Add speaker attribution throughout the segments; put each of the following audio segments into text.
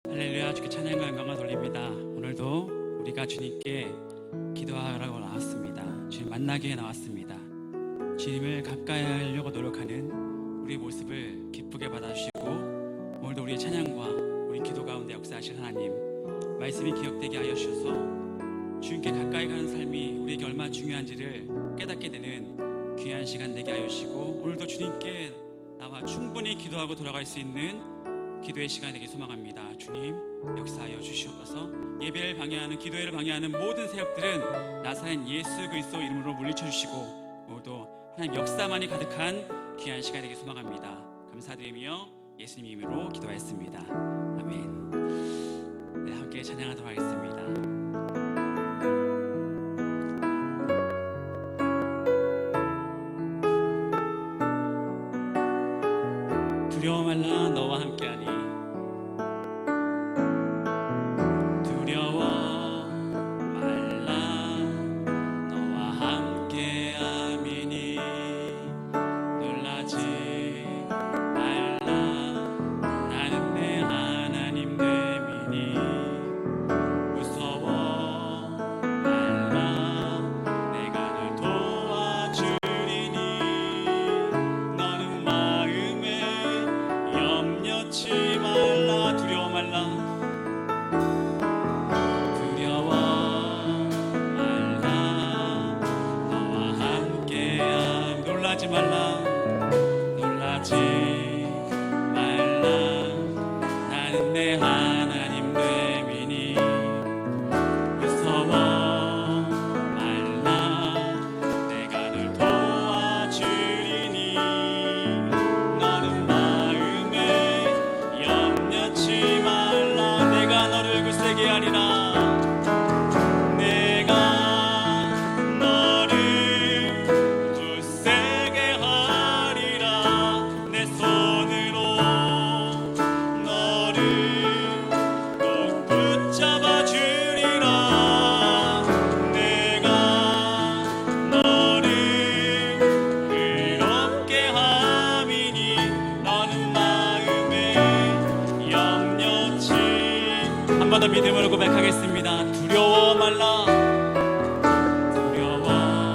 Speaker 1: 할렐루야, 주께 찬양과 영광을 돌립니다. 오늘도 우리가 주님께 기도하라고 나왔습니다. 주님 만나기 위해 나왔습니다. 주님을 가까이 하려고 노력하는 우리 모습을 기쁘게 받아주시고, 오늘도 우리의 찬양과 우리 기도 가운데 역사하실 하나님 말씀이 기억되게 하여 주셔서 주님께 가까이 가는 삶이 우리에게 얼마나 중요한지를 깨닫게 되는 귀한 시간 되게 하여 주시고, 오늘도 주님께 나와 충분히 기도하고 돌아갈 수 있는 기도의 시간이 되길 소망합니다. 주님 역사하여 주시옵소서. 예배를 방해하는, 기도회를 방해하는 모든 세력들은 나사렛 예수 그리스도 이름으로 물리쳐 주시고, 오늘도 하나님 역사만이 가득한 귀한 시간이 되길 소망합니다. 감사드리며 예수님 이름으로 기도하였습니다. 아멘. 네, 함께 찬양하도록 하겠습니다. 두려워 말라 너와 함께하니, 두려워 말라 너와 함께함이니, 놀라지 말라 나는 내 하나님 됨이니, 무서워 말라 내가 널 도와주리니, 너는 마음에 염려치 말라. 두려워 말라, 두려워 말라 너와 함께함, 놀라지 말라, 놀라지 말라 나는 내 하나님 됨이니, 무서워 말라 내가 널 도와주리니, 너는 마음에 염려치 말라. 내가 너를 굳세게 하리라, 내가 너를 굳세게 하리라. 내 손으로 너를 꼭 붙잡아 주리라. 내가 너를 의롭게 함이니, 너는 마음에 염려치. 한 번 더 믿음으로 고백하겠습니다. 두려워 말라, 두려워 말라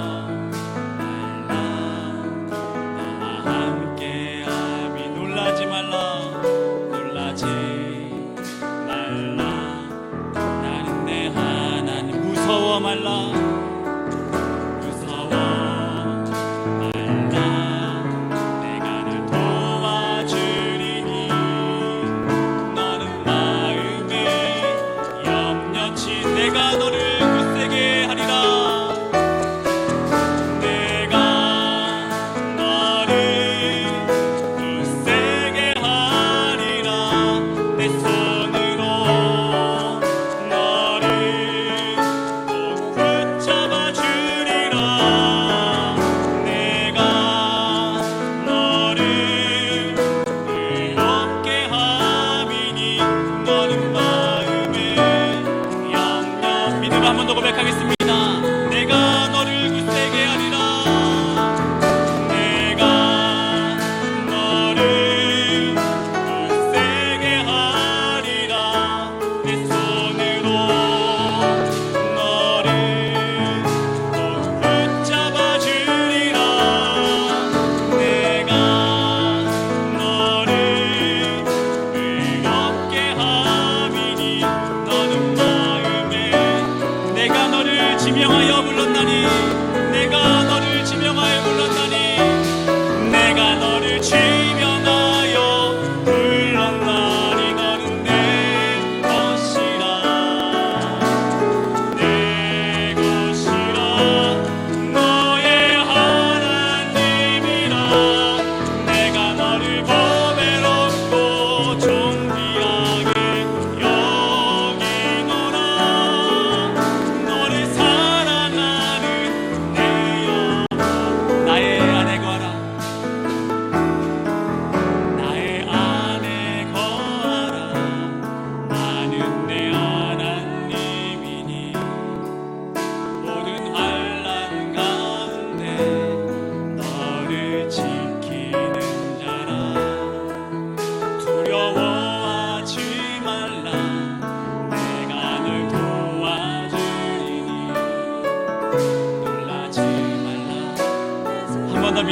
Speaker 1: 너와 함께함이, 놀라지 말라, 놀라지 말라 나는 내 하나님, 무서워 말라, 무서워 말라 내가 널 도와주리니, 너는 마음에 염려치. 내가 너를 굳세게 하리라, 내가 너를 굳세게 하리라. 내 손으로 너를 꼭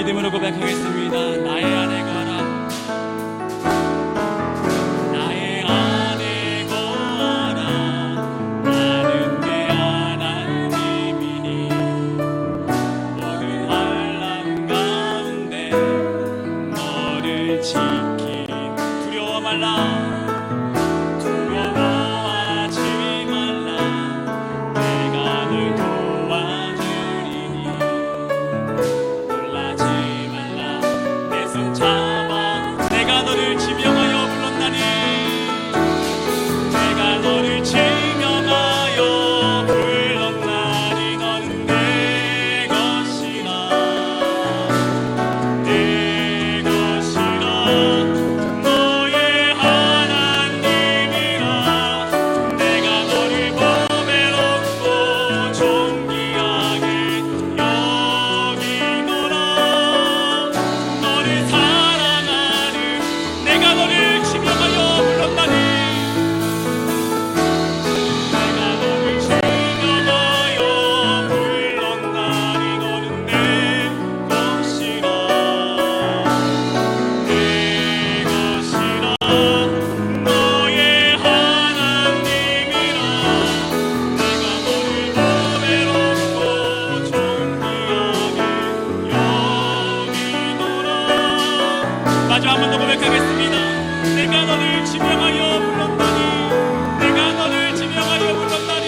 Speaker 1: 믿음으로 고백하겠습니다. 나의 안에 거하라. 나의 안에 거하라. 나는 내 하나님이니 모든 환난 가운데 너를 지킴. 두려워 말라. 두려워하지 말라. 내가 널 도와주리니 놀라지 말라. 내 손 잡아 내가 너를 지명하여 불렀나니 내가 너를 지명하여 불렀나니 너는 내 것이라 내 것이라 너의 하나님이라. 내가 너를 보배롭고 존귀하게 여기노라. 너를 사랑하는 내가 너를 지명하여 불렀나니 내가 너를 지명하여 불렀나니 너는 내 것이라 내 것이라 너의 하나님이라. 내가 너를 보배롭고 존귀하게 여기노라. 마지막 한 번 더 고백하겠습니다. 내가 너를 지명하여 불렀나니 내가 너를 지명하여 불렀나니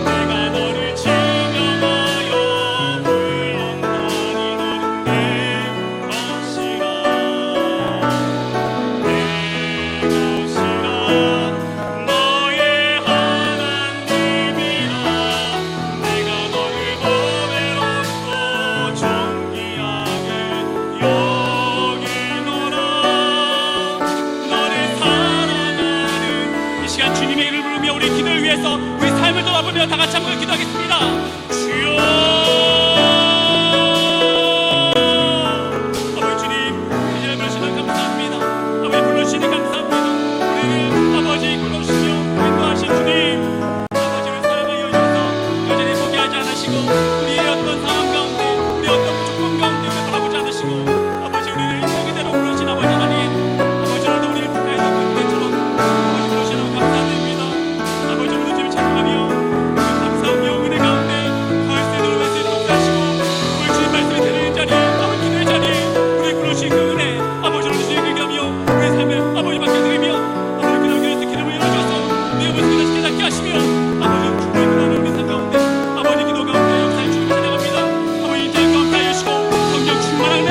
Speaker 1: 내가 너를 지명하여 불렀나니 너는 내 것이라 내 것이라 너의 하나님이라. 내가 너를 보배롭고 존귀하게 여기노라. 너를 사랑하는 이 시간 주님의 이름을 부르며 우리 기도를 위해서 우리 삶을 돌아보며 다 같이 한번 기도하겠습니다. 주여 아버지 주님 이제를 부르시는 감사합니다. 아버지 불러주시니 감사합니다. 우리를 아버지 불러주시며 인도하신 주님 아버지를 사랑하여 주셔서 여전히 포기하지 않으시고 우리의 어떤 상황 가운데 우리 어떤 조건 가운데 우리를 바라보지 않으시고 아버지 우리를 이기대로 부르신 아버지 하나님 아버지 오늘도 우리를 택하여 그때처럼 아버지 부르시는 감사드립니다. 아버지 오늘 주님 찬양하며 그 감사하며 은혜 가운데 더할 수 있는 은혜 동사하시고 우리 주님 말씀이 드리는 자리 아버지 기도의 자리 우리 부르신 그 은혜 아버지 오늘 주님 기도하며 우리 삶에 아버지 맡겨드리며 아버지 그날 교회에서 기름을 열어주셔서 내 모습을 다시 깨닫게 하시며 아버지 주님의 그날을 우리 삶 가운데 아버지 기도 가운데 역사의 주님 찬양합니다. 아버지 이제 가운데 하시고 성령 충만하네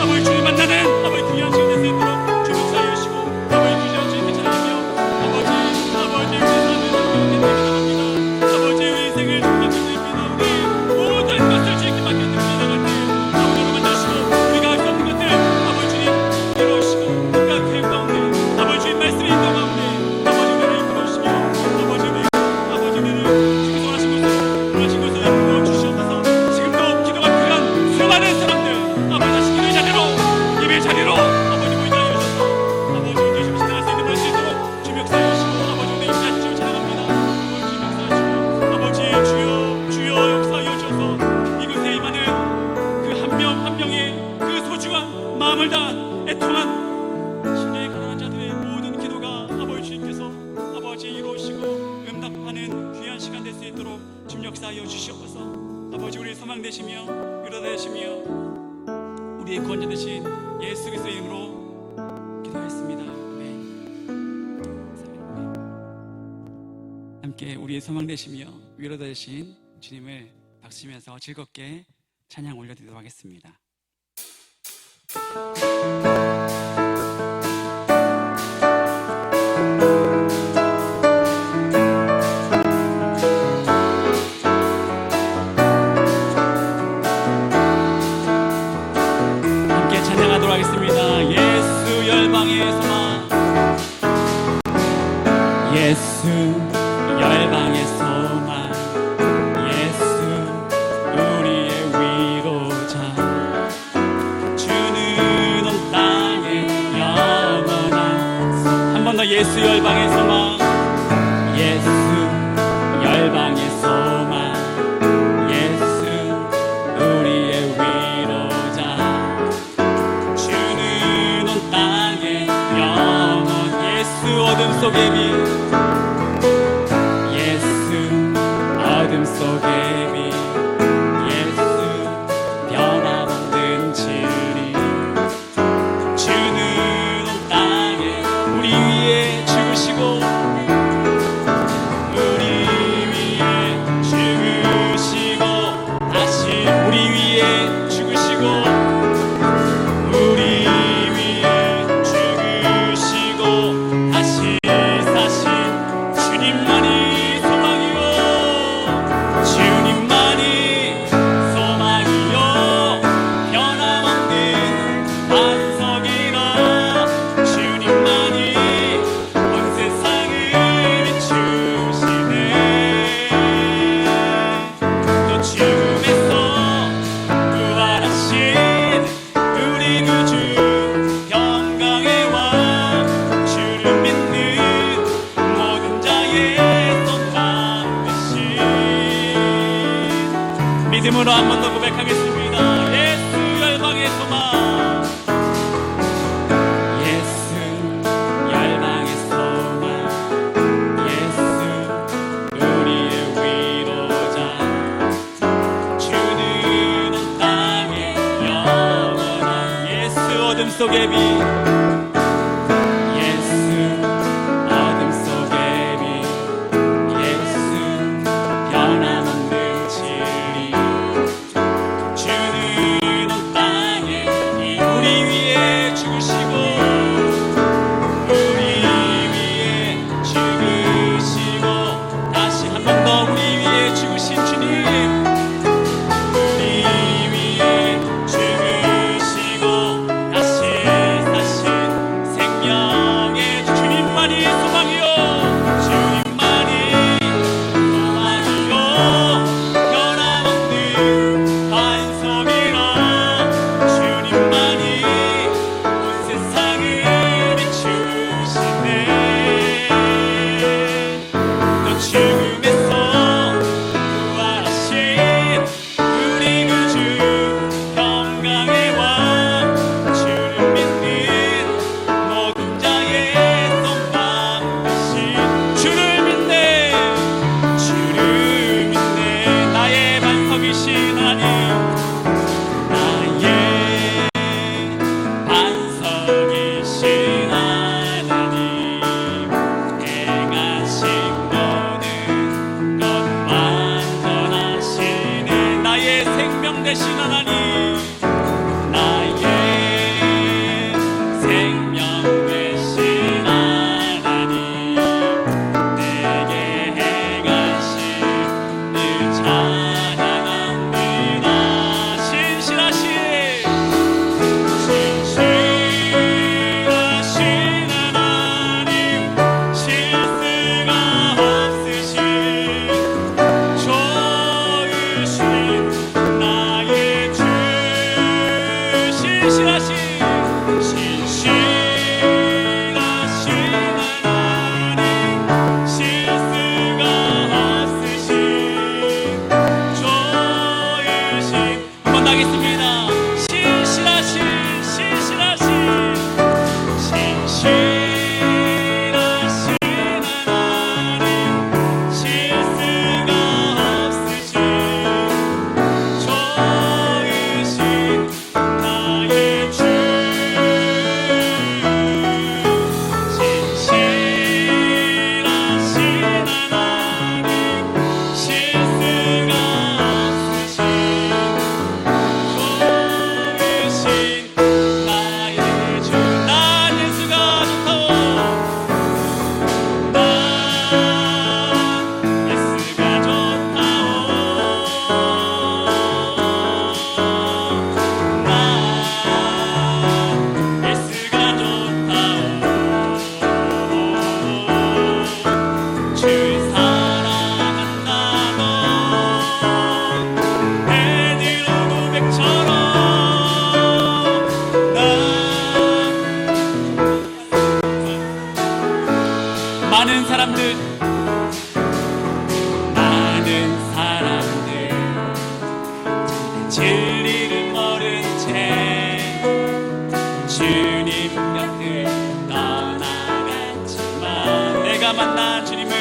Speaker 1: 아버지 주님 만나는 아버지 귀한 시간 될수 있도록 주님 사해 주시고 아버지 귀한 주님께 찬양하며 아버지 우리 삶을 맡겨드립니다. 아버지 우리 인생을 주님께 맡겨드립니다. 우리 모든 것을 주님께 맡겨드립니다. 아버지 우리 만나시고 우리가 할 수 없는 것들 아버지 주님 이루시고 우리가 계획 가운데 아버지 주님 말씀의 인도 가운데 아버지 우리를 이끌어주시며 아버지 우리를 주께서 원하신 것을 이루어주시옵소서. 지금도 기도가 필요한 수많은 사람들 아버지 다시 기도의 자리로 예배의 자리로 아버지 모이게 하여 주셔서 아버지 우리 주님 찬양할 수 있는 수 있도록 주님 역사해 주시고 아버지 우리 임재하신 주님 찬양합니다. 아버지 주님 역사하시고 아버지 주여 역사하여 주셔서 이곳에 임하는 그 한 명 한 명의 그 소중한 마음을 다한 애통한 신의 가난한 자들의 모든 기도가 아버지 주님께서 아버지 이루시고 응답하는 귀한 시간 될 수 있도록 주님 역사하여 주시옵소서. 아버지 우리의 소망 되시며 위로자 되시며 우리의 구원자 되신 예수 그리스도의 이름으로 기도하였습니다. 아멘. 함께 우리의 소망 되시며 위로자 되신 주님을 박수치면서 즐겁게 찬양 올려드리도록 하겠습니다. 함께 찬양하도록 하겠습니다. 예수 열방의 소망 예수 열방의 소망 예수 우리의 위로자 주는 온 땅에 영원한 한 번 더 예수 열방의 소망 예수 열방의 소망 예수 우리의 위로자 어둠 속의 빛 예수 어둠 속의 빛 예수 변함없는 진리 주는 온 땅에 우리 위에 죽으시고 우리 위에 죽으시고 다시 우리 위에 죽으시고 우리 위에 죽으시고 다시 사신 주님만이 소망이요 주님만이 소망이요 변함없는 반석이라 주님만이 온 세상을 비추시네 또 죽음에서 부활하신 우리 구주 평강의 왕 주를 믿는 모든 자의 소망 되신 믿음으로 한 번 더 고백하겠습니다. 예수 열방의 소망 예수 열방의 소망 예수 우리의 위로자 주는 온 땅에 영원한 예수 어둠 속의 빛 예수 어둠 속의 빛 예수 변함없는 진리 주는 온 땅에 우리 위에 죽으시고 우리 위에 죽으시고 다시 한 번 더 우리 위에 죽으신 주님 우리 위에 죽으시고 다시 사신 생명의 주님만이 소망이요 주님만이 소망이요 변함없는 반석이라 주님만이 온 세상을 비추시네 또 죽음에서 부활하신 우리 구주 평강의 왕 주를 믿는 모든 자의 소망 되신 주를 믿네 나의 반석이신 하나님 나의 반석이신 하나님 행하신 모든 것 완전하시네 나의 생명 되신 하나님 나의 생명 되신 하나님 내게 행하신 늘 찬양합니다 신실하신 하나님 실수가 없으신 좋으신 나의 주 신실하신 하나님 실수가 없으신 좋으신 한번 하겠습니다. 신실하신 하나님 실수가 없으신 좋으신 나의 주 진리를 모른 채 주님 곁을 떠나갔지만 내가 만난 주님은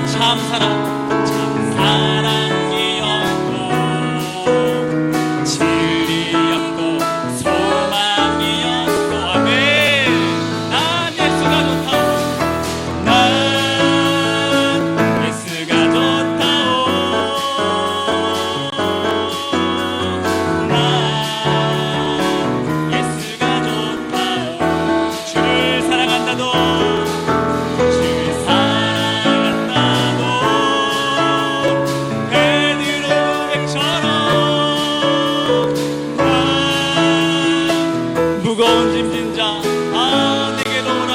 Speaker 1: 참 사랑이었고 진리였고 소망이었고 아멘. 난 예수가 좋다오. 난 예수가 좋다오. 난 예수가 좋다오. 주를 사랑한다도 무거운 짐진 자 내게로 오라.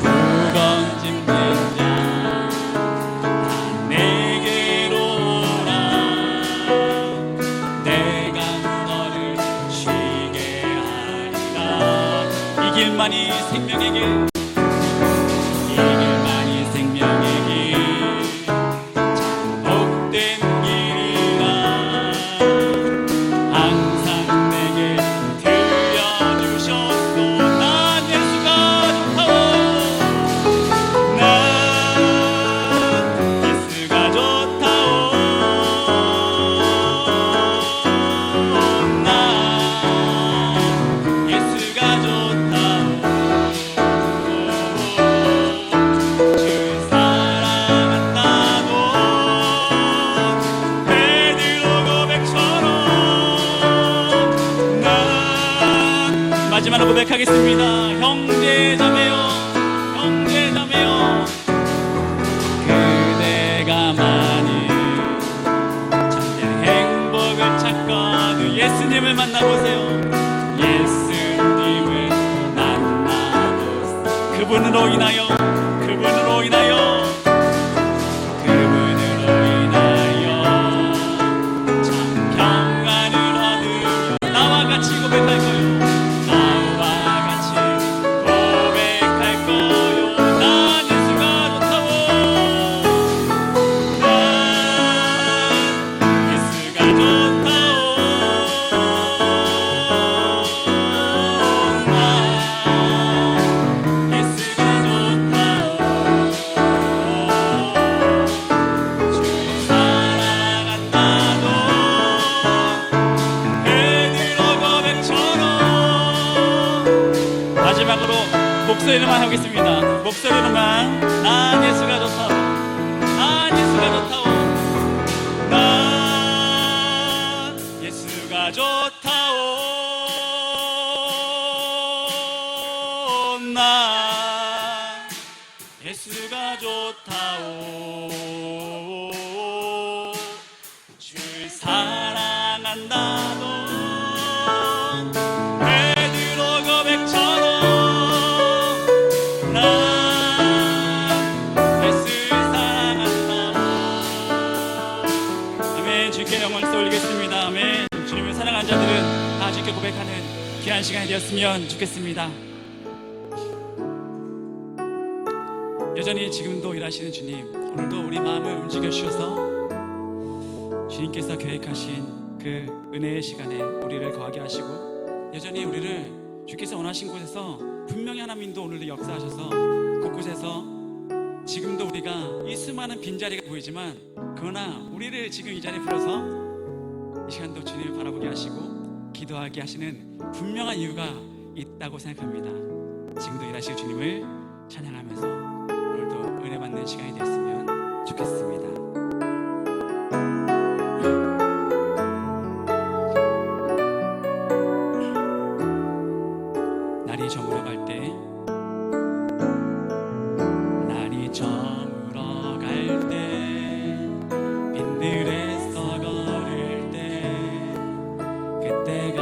Speaker 1: 무거운 짐진 자 내게로 오라. 내가 너를 쉬게 하리라. 이 길만이 생명의 길, 이 길만이 생명의 길, 복된 길이라. 항상 내게 들려주셨소. 난 예수가 좋다오. 난 예수가 좋다오. 난 예수가 좋다오. 주 사랑한다고 베드로 고백처럼 난 마지막으로 고백하겠습니다. 형제자매요, 형제자매요, 그대가만이 참된 행복을 찾거든 예수님을 만나보세요. 예수님을 만나보세요. 그분으로 인하여 그분으로 인하여 그분으로 인하여 참 평안을 얻으며 나와 같이 고백할 거요. 나와 같이 고백할 거요. 난 예수가 좋다고. 난 예수가 좋다고. 난 예수가 좋다고. 주 사랑한다고 베드로 고백처럼. 마지막으로 목소리로만 하겠습니다. 목소리로만. 난 예수가 좋다고. 난 예수가 좋다고. 난 예수가 좋다오. 난 예수가 좋다오. 주 사랑한다도 베드로 고백처럼 난 예수 사랑한다오. 아멘. 주께 영광을 올리겠습니다. 아멘. 주님을 사랑한 자들은 다 주께 고백하는 귀한 시간이 되었으면 좋겠습니다. 여전히 지금도 일하시는 주님, 오늘도 우리 마음을 움직여 주셔서 주님께서 계획하신 그 은혜의 시간에 우리를 거하게 하시고, 여전히 우리를 주께서 원하신 곳에서 분명히 하나님도 오늘도 역사하셔서 곳곳에서 지금도 우리가 이 수많은 빈자리가 보이지만 그러나 우리를 지금 이 자리에 불러서 이 시간도 주님을 바라보게 하시고 기도하게 하시는 분명한 이유가 있다고 생각합니다. 지금도 일하실 주님을 찬양하면서 오늘도 은혜 받는 시간이 됐으면 좋겠습니다. 날이 저물어 갈 때, 날이 저물어 갈 때, 빈들에서 걸을 때, 그때가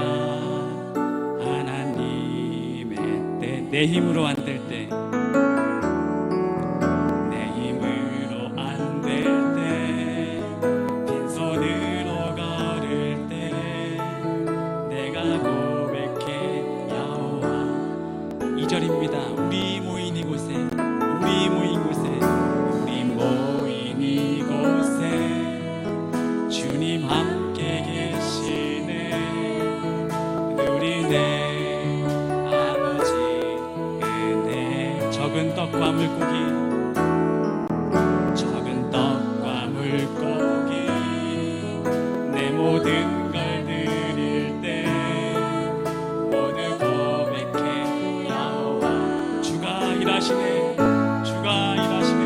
Speaker 1: 하나님의 때, 내 힘으로 안 될 때, 내 힘으로 안 될 때, 빈손으로 걸을 때, 내가 고백해 여호와. 2절입니다. 우리 모인 이곳에, 우리 모인 곳에, 우리 모인 이곳에 주님 함께 계시네. 누리네. 떡과 물고기, 적은 떡과 물고기, 내 모든 걸 드릴 때 모두 고백해 여호와. 주가 일하시네, 주가 일하시네,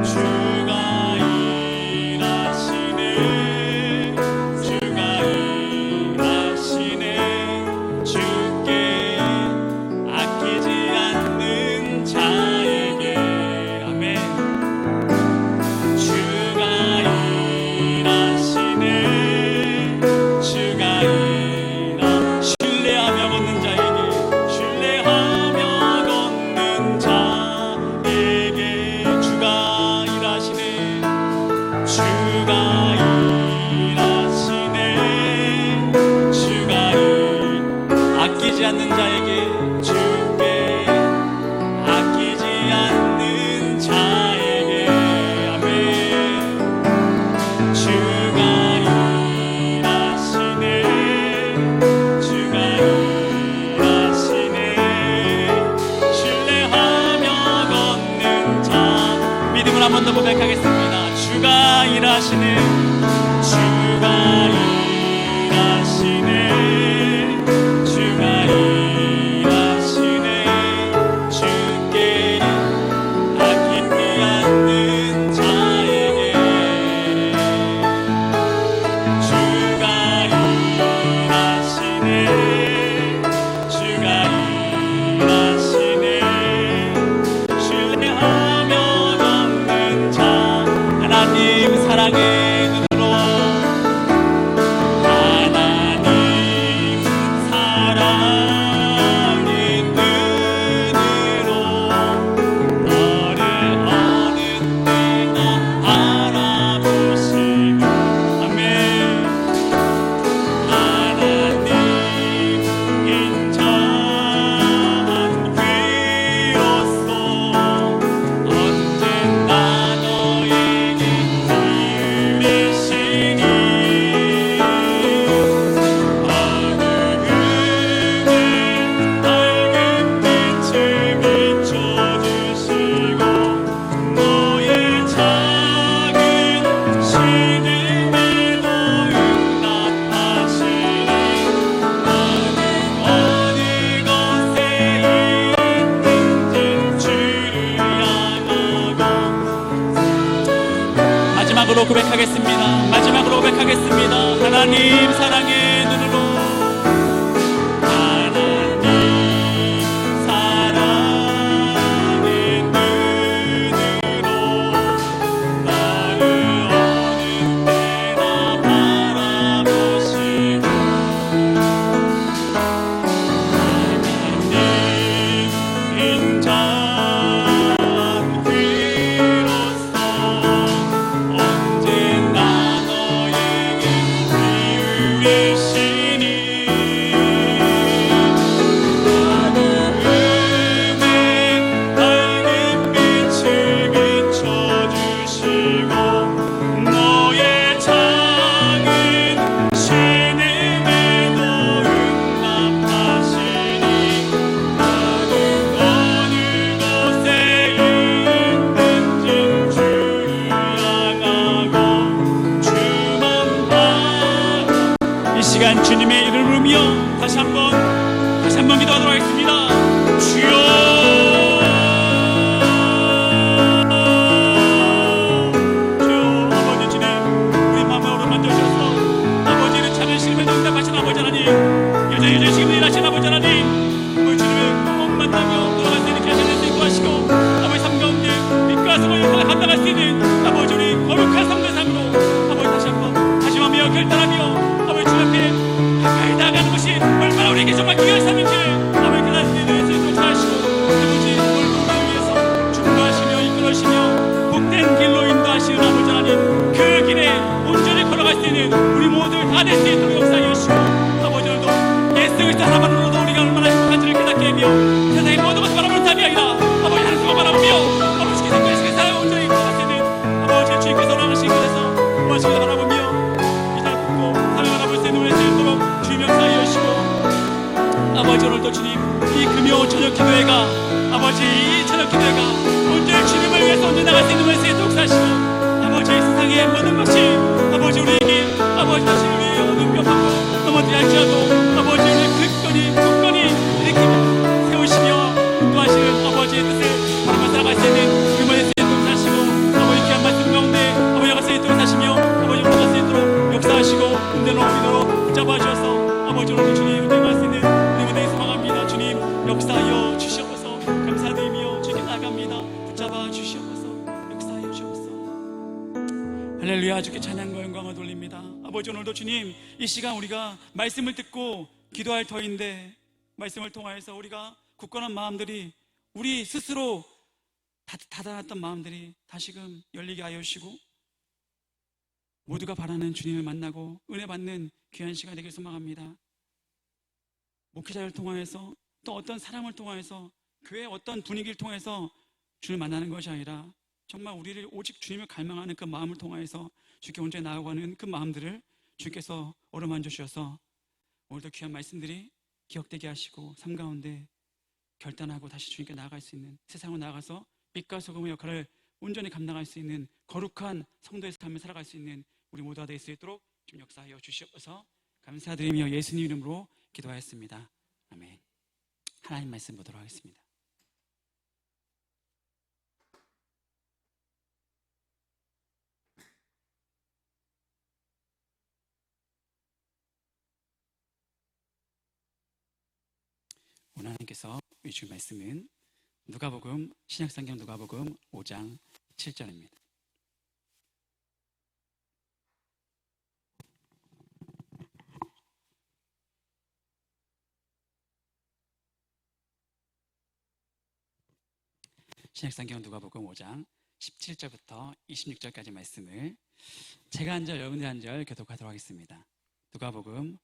Speaker 1: 주가 일하시네, 주가 일하시네. 주께 아끼지 않는 자에게. 아멘. 주가 일하시네, 주가 일하. 신뢰하며 걷는 자에게, 신뢰하며 걷는 자에게 주가 일하시네, 주가 일하시네, 주가 아끼지 않는 자에게, 주께 아끼지 않는 자에게. 아멘. 주가 일하시네, 주가 일하시네, 신뢰하며 걷는 자. 믿음을 한 번 더 고백하겠습니다. 주가 일하시네, 주가 일하시네, 주가 일하시네, 주께 아끼지 않는 자에게. 주가 일하시네, 주가 일하시네, 신뢰하며 걷는 자. 하나님 사랑의 눈으로, 하나님 사랑의 눈으로 너를 어느 때나 알아보시고. 아멘. 하나님 인자한 귀로서 언젠가 너에게 이르시니. 어두움에 밝은 빛을 비춰주시고 너의 작은 신음에도 응답하시니. 너는 어느 곳에 있든지 주를 향하고. 마지막으로 고백하겠습니다. 마지막으로 고백하겠습니다. 하나님 사랑의 눈으로, 하나님 사랑의 눈으로 나를 어느 때나 바라보시고. 하나님 인자한 귀로서 언젠가 너에게 기울이시니. 어두움에 밝은 빛을 비춰주시고 너의 작은 신음에도 응답하시니. 너는 어느 곳에 있든지 주를 향하고 주만 이 시간 주님의 이름을 부르며 다시 한번 기도하도록 하겠습니다. 주여, 주여. 아버지 주님, 우리 마음을 어루만져주셔서 아버지는 작은 실패도 응답하신 아버지 하나님, 여전히 지금 일하신 아버지 하나님, 우리 주님의 꼭 만나며 돌아갈 수 있는 귀하신 인생 구하시고 아버지 삶 가운데 빛과 소망 역사를 감당할 수 있는 아버지 우리 거룩한 삶의 삶으로 아버지 다시 한번 다짐하며 결단하며 아버지 주 앞에 가까이 나아가는 것이 얼마나 우리에게 정말 귀한 삶인지를 아버지 깨닫는 데 대해서 도착하시고 아버지 오늘 우리를 위해서 축복하시며 이끌어시며 복된 길로 인도하시는 아버지 하나님, 그 길에 온전히 걸어갈 수 있는 우리 모두 다 될 수 있도록 역사해 주시고 아버지 오늘도 예수 그리스도 하나만으로도 우리가 얼마나 행복한지를 깨닫게 하며 세상의 모든 것을 바라보는 삶이 아니라 아버지 하나님을 바라보며 아버지 기생과 사랑 온전히 걸어갈 수 있는 아버지 주님께서 원하신 곳에서 무엇을 바라보며 이 날 듣고 사랑을 바라볼 수 있는 우리 수 있도록 주님 역사해 주시고 아버지 오늘도 주님 이 금요 저녁 기도회가 아버지 이 저녁 기도회가 온전히 주님을 위해서 온전히 나갈 수 있는 것에 독사하시고 아버지 세상의 모든 것이 아버지 우리에게 아버지 당신을 위해 능력하고 넘어지지 할지라도 아버지 우리 굳건히 일으키고 세우시며 인도하시는 아버지의 뜻을 바로 살아갈 수 있는 우리 모두의 독사하시고 아버지 귀한 말씀 가운데 아버지 역사 있도록 하시며 아버지 역사 수 있도록 역사하시고 은혜로 믿도록 붙잡아 주셔서 아버지 오늘 주님 은혜 말씀 있는 우리 모두의 소망합니다. 주님 역사하여 주시옵소서. 감사드리며 주께 나아갑니다. 붙잡아 주시옵소서. 역사하여 주시옵소서. 할렐루야. 주께 찬양과 영광을 돌립니다. 아버지 오늘도 주님 이 시간 우리가 말씀을 듣고 기도할 터인데 말씀을 통하여서 우리가 굳건한 마음들이 우리 스스로 닫아놨던 마음들이 다시금 열리게 하여 주시고 모두가 바라는 주님을 만나고 은혜 받는 귀한 시간이 되길 소망합니다. 목회자를 통하여서 또 어떤 사람을 통하여서 교회 어떤 분위기를 통해서 주님을 만나는 것이 아니라 정말 우리를 오직 주님을 갈망하는 그 마음을 통하여서 주께 온전히 나아가는 그 마음들을 주께서 어루만져 주셔서 오늘도 귀한 말씀들이 기억되게 하시고 삶 가운데 결단하고 다시 주님께 나아갈 수 있는 세상으로 나아가서 빛과 소금의 역할을 온전히 감당할 수 있는 거룩한 성도의 삶을 살아갈 수 있는 우리 모두가 될 수 있도록 좀 역사하여 주시옵소서. 감사드리며 예수님 이름으로 기도하였습니다. 아멘. 하나님 말씀 보도록 하겠습니다. 오늘 하나님께서 주신 말씀은 누가복음 신약성경 누가복음 5장 7절입니다. 신약성경 누가복음 5장 17절부터 26절까지 말씀을 제가 한 절 여러분들 한 절 교독하도록 하겠습니다. 누가복음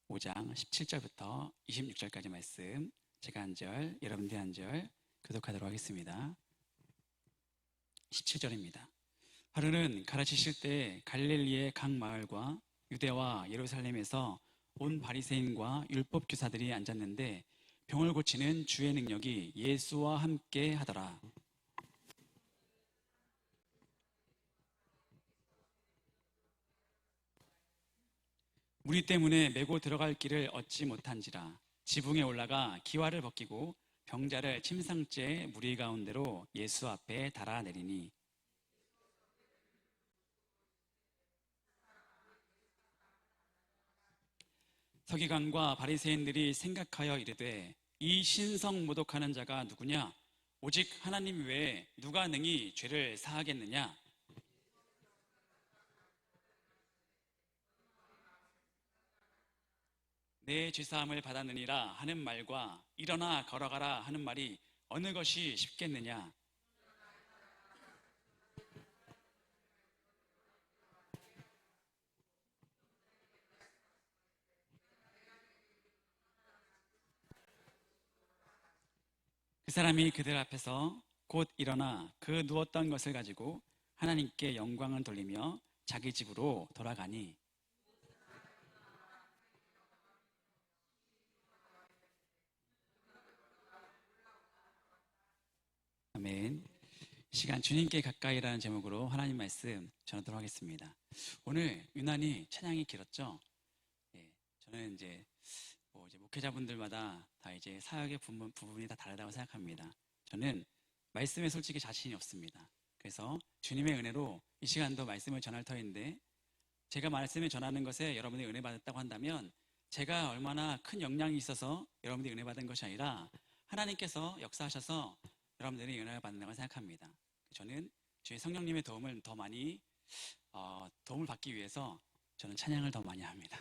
Speaker 1: 5장 17절부터 26절까지 말씀 제가 한 절 여러분들 한 절 교독하도록 하겠습니다. 17절입니다. 바로는 가르치실 때 갈릴리의 각 마을과 유대와 예루살렘에서 온 바리새인과 율법 교사들이 앉았는데 병을 고치는 주의 능력이 예수와 함께 하더라. 무리 때문에 메고 들어갈 길을 얻지 못한지라 지붕에 올라가 기와를 벗기고 병자를 침상째 무리 가운데로 예수 앞에 달아내리니 서기관과 바리새인들이 생각하여 이르되 이 신성 모독하는 자가 누구냐? 오직 하나님 외에 누가 능히 죄를 사하겠느냐? 내 죄사함을 받았느니라 하는 말과 일어나 걸어가라 하는 말이 어느 것이 쉽겠느냐? 그 사람이 그들 앞에서 곧 일어나 그 누웠던 것을 가지고 하나님께 영광을 돌리며 자기 집으로 돌아가니 아멘. 시간 주님께 가까이라는 제목으로 하나님 말씀 전하도록 하겠습니다. 오늘 유난히 찬양이 길었죠. 저는 이제 목회자분들마다 다 이제 사역의 부분이 다 다르다고 생각합니다. 저는 말씀에 솔직히 자신이 없습니다. 그래서 주님의 은혜로 이 시간도 말씀을 전할 터인데 제가 말씀을 전하는 것에 여러분이 은혜 받았다고 한다면 제가 얼마나 큰 영향이 있어서 여러분들이 은혜 받은 것이 아니라 하나님께서 역사하셔서 여러분들이 은혜를 받는다고 생각합니다. 저는 주의 성령님의 도움을 더 많이 도움을 받기 위해서 저는 찬양을 더 많이 합니다.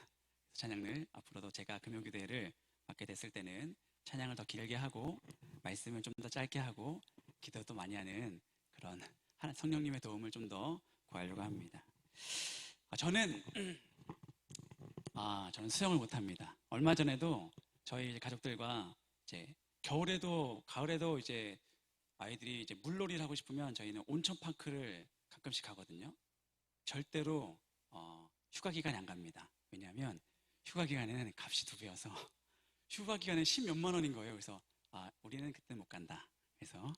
Speaker 1: 찬양을 앞으로도 제가 금요기도회를 맡게 됐을 때는 찬양을 더 길게 하고 말씀을 좀 더 짧게 하고 기도도 많이 하는 그런 성령님의 도움을 좀 더 구하려고 합니다. 저는 수영을 못합니다. 얼마 전에도 저희 가족들과 이제 겨울에도 가을에도 이제 아이들이 이제 물놀이를 하고 싶으면 저희는 온천 파크를 가끔씩 가거든요. 절대로 휴가 기간에 안 갑니다. 왜냐하면 휴가 기간에는 값이 2배여서 휴가 기간에 10몇만 원인 거예요. 그래서 우리는 그때 못 간다. 그래서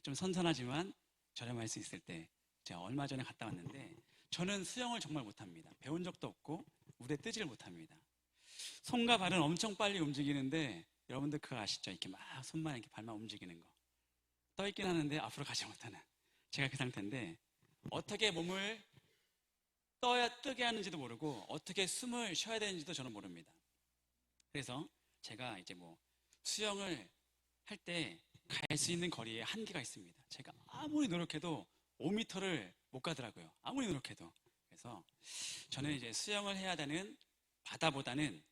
Speaker 1: 좀 선선하지만 저렴할 수 있을 때 제가 얼마 전에 갔다 왔는데 저는 수영을 정말 못합니다. 배운 적도 없고 물에 뜨지를 못합니다. 손과 발은 엄청 빨리 움직이는데 여러분들 그거 아시죠? 이렇게 막 손만 이렇게 발만 움직이는 거. 떠있긴 하는데 앞으로 가지 못하는 제가 그 상태인데 어떻게 몸을 뜨게 하는지도 모르고 어떻게 숨을 쉬어야 되는지도 저는 모릅니다. 그래서 제가 이제 수영을 할 때 갈 수 있는 거리에 한계가 있습니다. 제가 아무리 노력해도 5m를 못 가더라고요. 아무리 노력해도. 그래서 저는 이제 수영을 해야 되는 바다보다는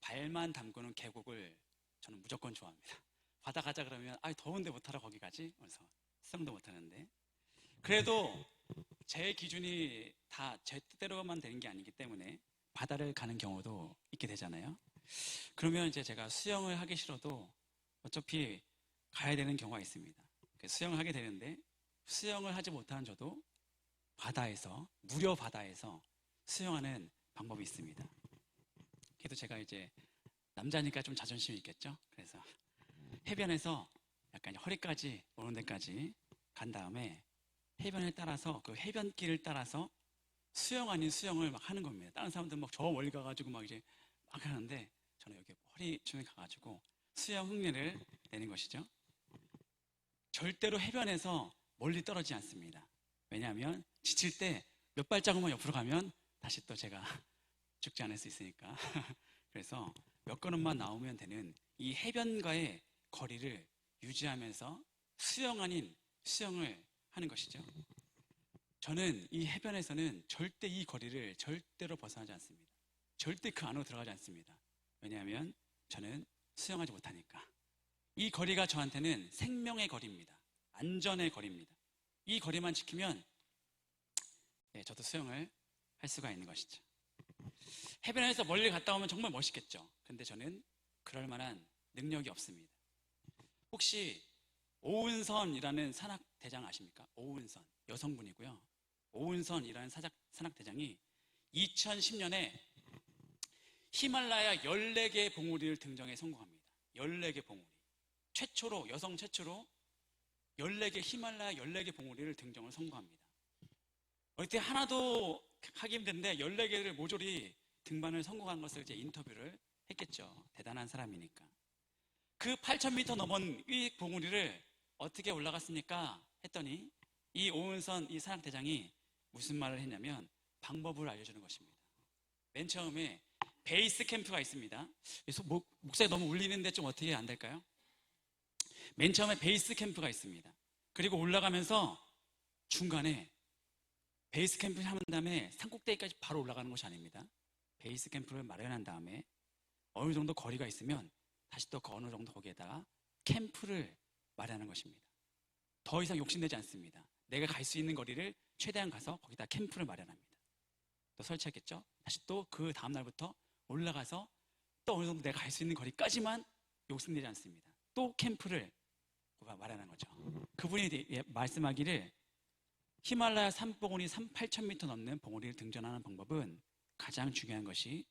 Speaker 1: 발만 담그는 계곡을 저는 무조건 좋아합니다. 바다 가자 그러면 더운데 못하러 거기 가지? 그래서 수영도 못하는데 그래도 제 기준이 다 제 뜻대로만 되는 게 아니기 때문에 바다를 가는 경우도 있게 되잖아요. 그러면 이제 제가 수영을 하기 싫어도 어차피 가야 되는 경우가 있습니다. 수영을 하게 되는데 수영을 하지 못하는 저도 무료 바다에서 수영하는 방법이 있습니다. 그래도 제가 이제 남자니까 좀 자존심이 있겠죠? 그래서 해변에서 약간 허리까지 오는 데까지 간 다음에 해변을 따라서 그 해변길을 따라서 수영 아닌 수영을 막 하는 겁니다. 다른 사람들은 막 저 멀리 가가지고 막 이제 막 하는데 저는 여기 허리춤에 가가지고 수영 흉내를 내는 것이죠. 절대로 해변에서 멀리 떨어지지 않습니다. 왜냐하면 지칠 때 몇 발자국만 옆으로 가면 다시 또 제가 죽지 않을 수 있으니까. 그래서 몇 걸음만 나오면 되는 이 해변과의 거리를 유지하면서 수영 아닌 수영을 하는 것이죠. 저는 이 해변에서는 절대 이 거리를 절대로 벗어나지 않습니다. 절대 그 안으로 들어가지 않습니다. 왜냐하면 저는 수영하지 못하니까. 이 거리가 저한테는 생명의 거리입니다. 안전의 거리입니다. 이 거리만 지키면 저도 수영을 할 수가 있는 것이죠. 해변에서 멀리 갔다 오면 정말 멋있겠죠. 근데 저는 그럴 만한 능력이 없습니다. 혹시 오은선이라는 산악대장 아십니까? 오은선, 여성분이고요. 오은선이라는 산악대장이 2010년에 히말라야 14개 봉우리를 등정에 성공합니다. 14개 봉우리. 여성 최초로 14개 히말라야 14개 봉우리를 등정을 성공합니다. 어떻게 하나도 하기 힘든데 14개를 모조리 등반을 성공한 것을 이제 인터뷰를 했겠죠. 대단한 사람이니까. 그 8,000m 넘은 이 봉우리를 어떻게 올라갔습니까? 했더니 이 오은선 이 산악대장이 무슨 말을 했냐면 방법을 알려주는 것입니다. 맨 처음에 베이스 캠프가 있습니다. 그래서 목소리 너무 울리는데 좀 어떻게 안 될까요? 맨 처음에 베이스 캠프가 있습니다. 그리고 올라가면서 중간에 베이스 캠프를 한 다음에 산꼭대기까지 바로 올라가는 것이 아닙니다. 베이스 캠프를 마련한 다음에 어느 정도 거리가 있으면 다시 또 어느 정도 거기에다가 캠프를 마련하는 것입니다. 더 이상 욕심내지 않습니다. 내가 갈 수 있는 거리를 최대한 가서 거기다 캠프를 마련합니다. 또 설치하겠죠? 다시 또 그 다음날부터 올라가서 또 어느 정도 내가 갈 수 있는 거리까지만 욕심내지 않습니다. 또 캠프를 마련한 거죠. 그분이 말씀하기를 히말라야 산봉우리 8,000m 넘는 봉우리를 등전하는 방법은 가장 중요한 것이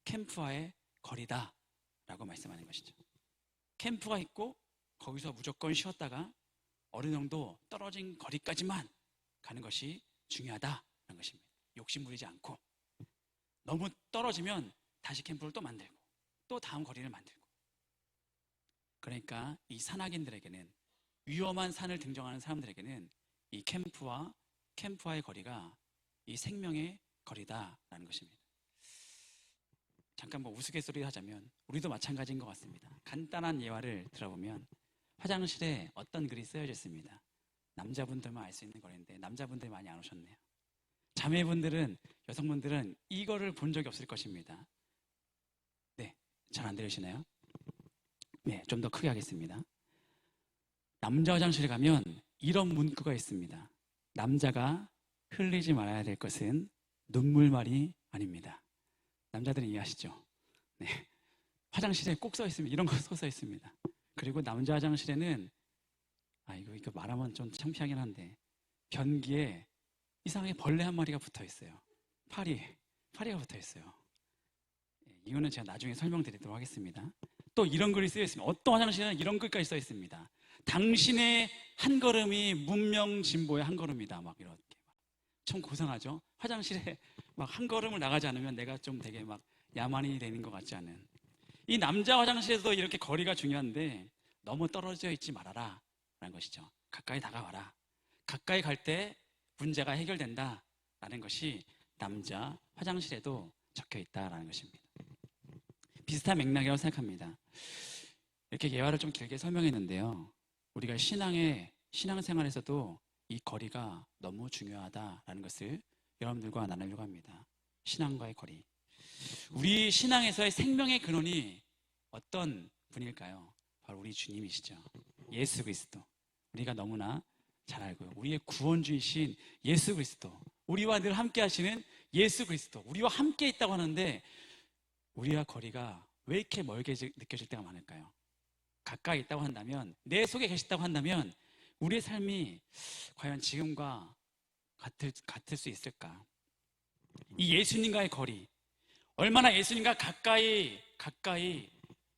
Speaker 1: 캠프와의 거리다 라고 말씀하는 것이죠. 캠프가 있고 거기서 무조건 쉬었다가 어느 정도 떨어진 거리까지만 가는 것이 중요하다는 것입니다. 욕심 부리지 않고 너무 떨어지면 다시 캠프를 또 만들고 또 다음 거리를 만들고. 그러니까 이 산악인들에게는, 위험한 산을 등정하는 사람들에게는 이 캠프와의 거리가 이 생명의 거리다라는 것입니다. 잠깐 우스갯소리 하자면 우리도 마찬가지인 것 같습니다. 간단한 예화를 들어보면 화장실에 어떤 글이 쓰여져 있습니다. 남자분들만 알 수 있는 거리인데 남자분들이 많이 안 오셨네요. 자매분들은, 여성분들은 이거를 본 적이 없을 것입니다. 네, 잘 안 들으시나요? 네, 좀 더 크게 하겠습니다. 남자 화장실에 가면 이런 문구가 있습니다. 남자가 흘리지 말아야 될 것은 눈물말이 아닙니다. 남자들은 이해하시죠? 네, 화장실에 꼭 써 있습니다. 이런 거 써 있습니다. 그리고 남자 화장실에는 이거 말하면 좀 창피하긴 한데 변기에 이상하게 벌레 한 마리가 붙어 있어요. 파리가 붙어 있어요. 이유는 제가 나중에 설명드리도록 하겠습니다. 또 이런 글이 쓰여 있습니다. 어떤 화장실에는 이런 글까지 써 있습니다. 당신의 한 걸음이 문명 진보의 한 걸음이다. 막 이렇게. 참 고상하죠? 화장실에 막 한 걸음을 나가지 않으면 내가 좀 되게 막 야만인이 되는 것 같지 않은. 이 남자 화장실에도 이렇게 거리가 중요한데 너무 떨어져 있지 말아라 라는 것이죠. 가까이 다가와라. 가까이 갈 때 문제가 해결된다 라는 것이 남자 화장실에도 적혀 있다라는 것입니다. 비슷한 맥락이라고 생각합니다. 이렇게 예화를 좀 길게 설명했는데요. 우리가 신앙생활에서도 이 거리가 너무 중요하다라는 것을 여러분들과 나누려고 합니다. 신앙과의 거리. 우리 신앙에서의 생명의 근원이 어떤 분일까요? 바로 우리 주님이시죠. 예수 그리스도. 우리가 너무나 잘 알고요. 우리의 구원주이신 예수 그리스도. 우리와 늘 함께 하시는 예수 그리스도. 우리와 함께 있다고 하는데 우리와 거리가 왜 이렇게 멀게 느껴질 때가 많을까요? 가까이 있다고 한다면, 내 속에 계시다고 한다면 우리의 삶이 과연 지금과 같을 수 있을까? 이 예수님과의 거리, 얼마나 예수님과 가까이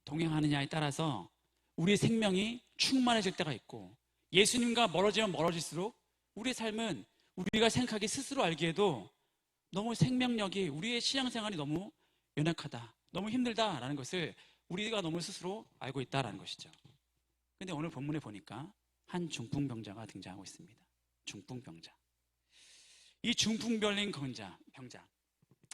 Speaker 1: 동행하느냐에 따라서 우리의 생명이 충만해질 때가 있고, 예수님과 멀어지면 멀어질수록 우리의 삶은 우리가 생각하기 스스로 알기에도 너무 생명력이, 우리의 신앙생활이 너무 연약하다, 너무 힘들다라는 것을 우리가 너무 스스로 알고 있다라는 것이죠. 근데 오늘 본문에 보니까 한 중풍병자가 등장하고 있습니다. 중풍병자. 이 중풍병자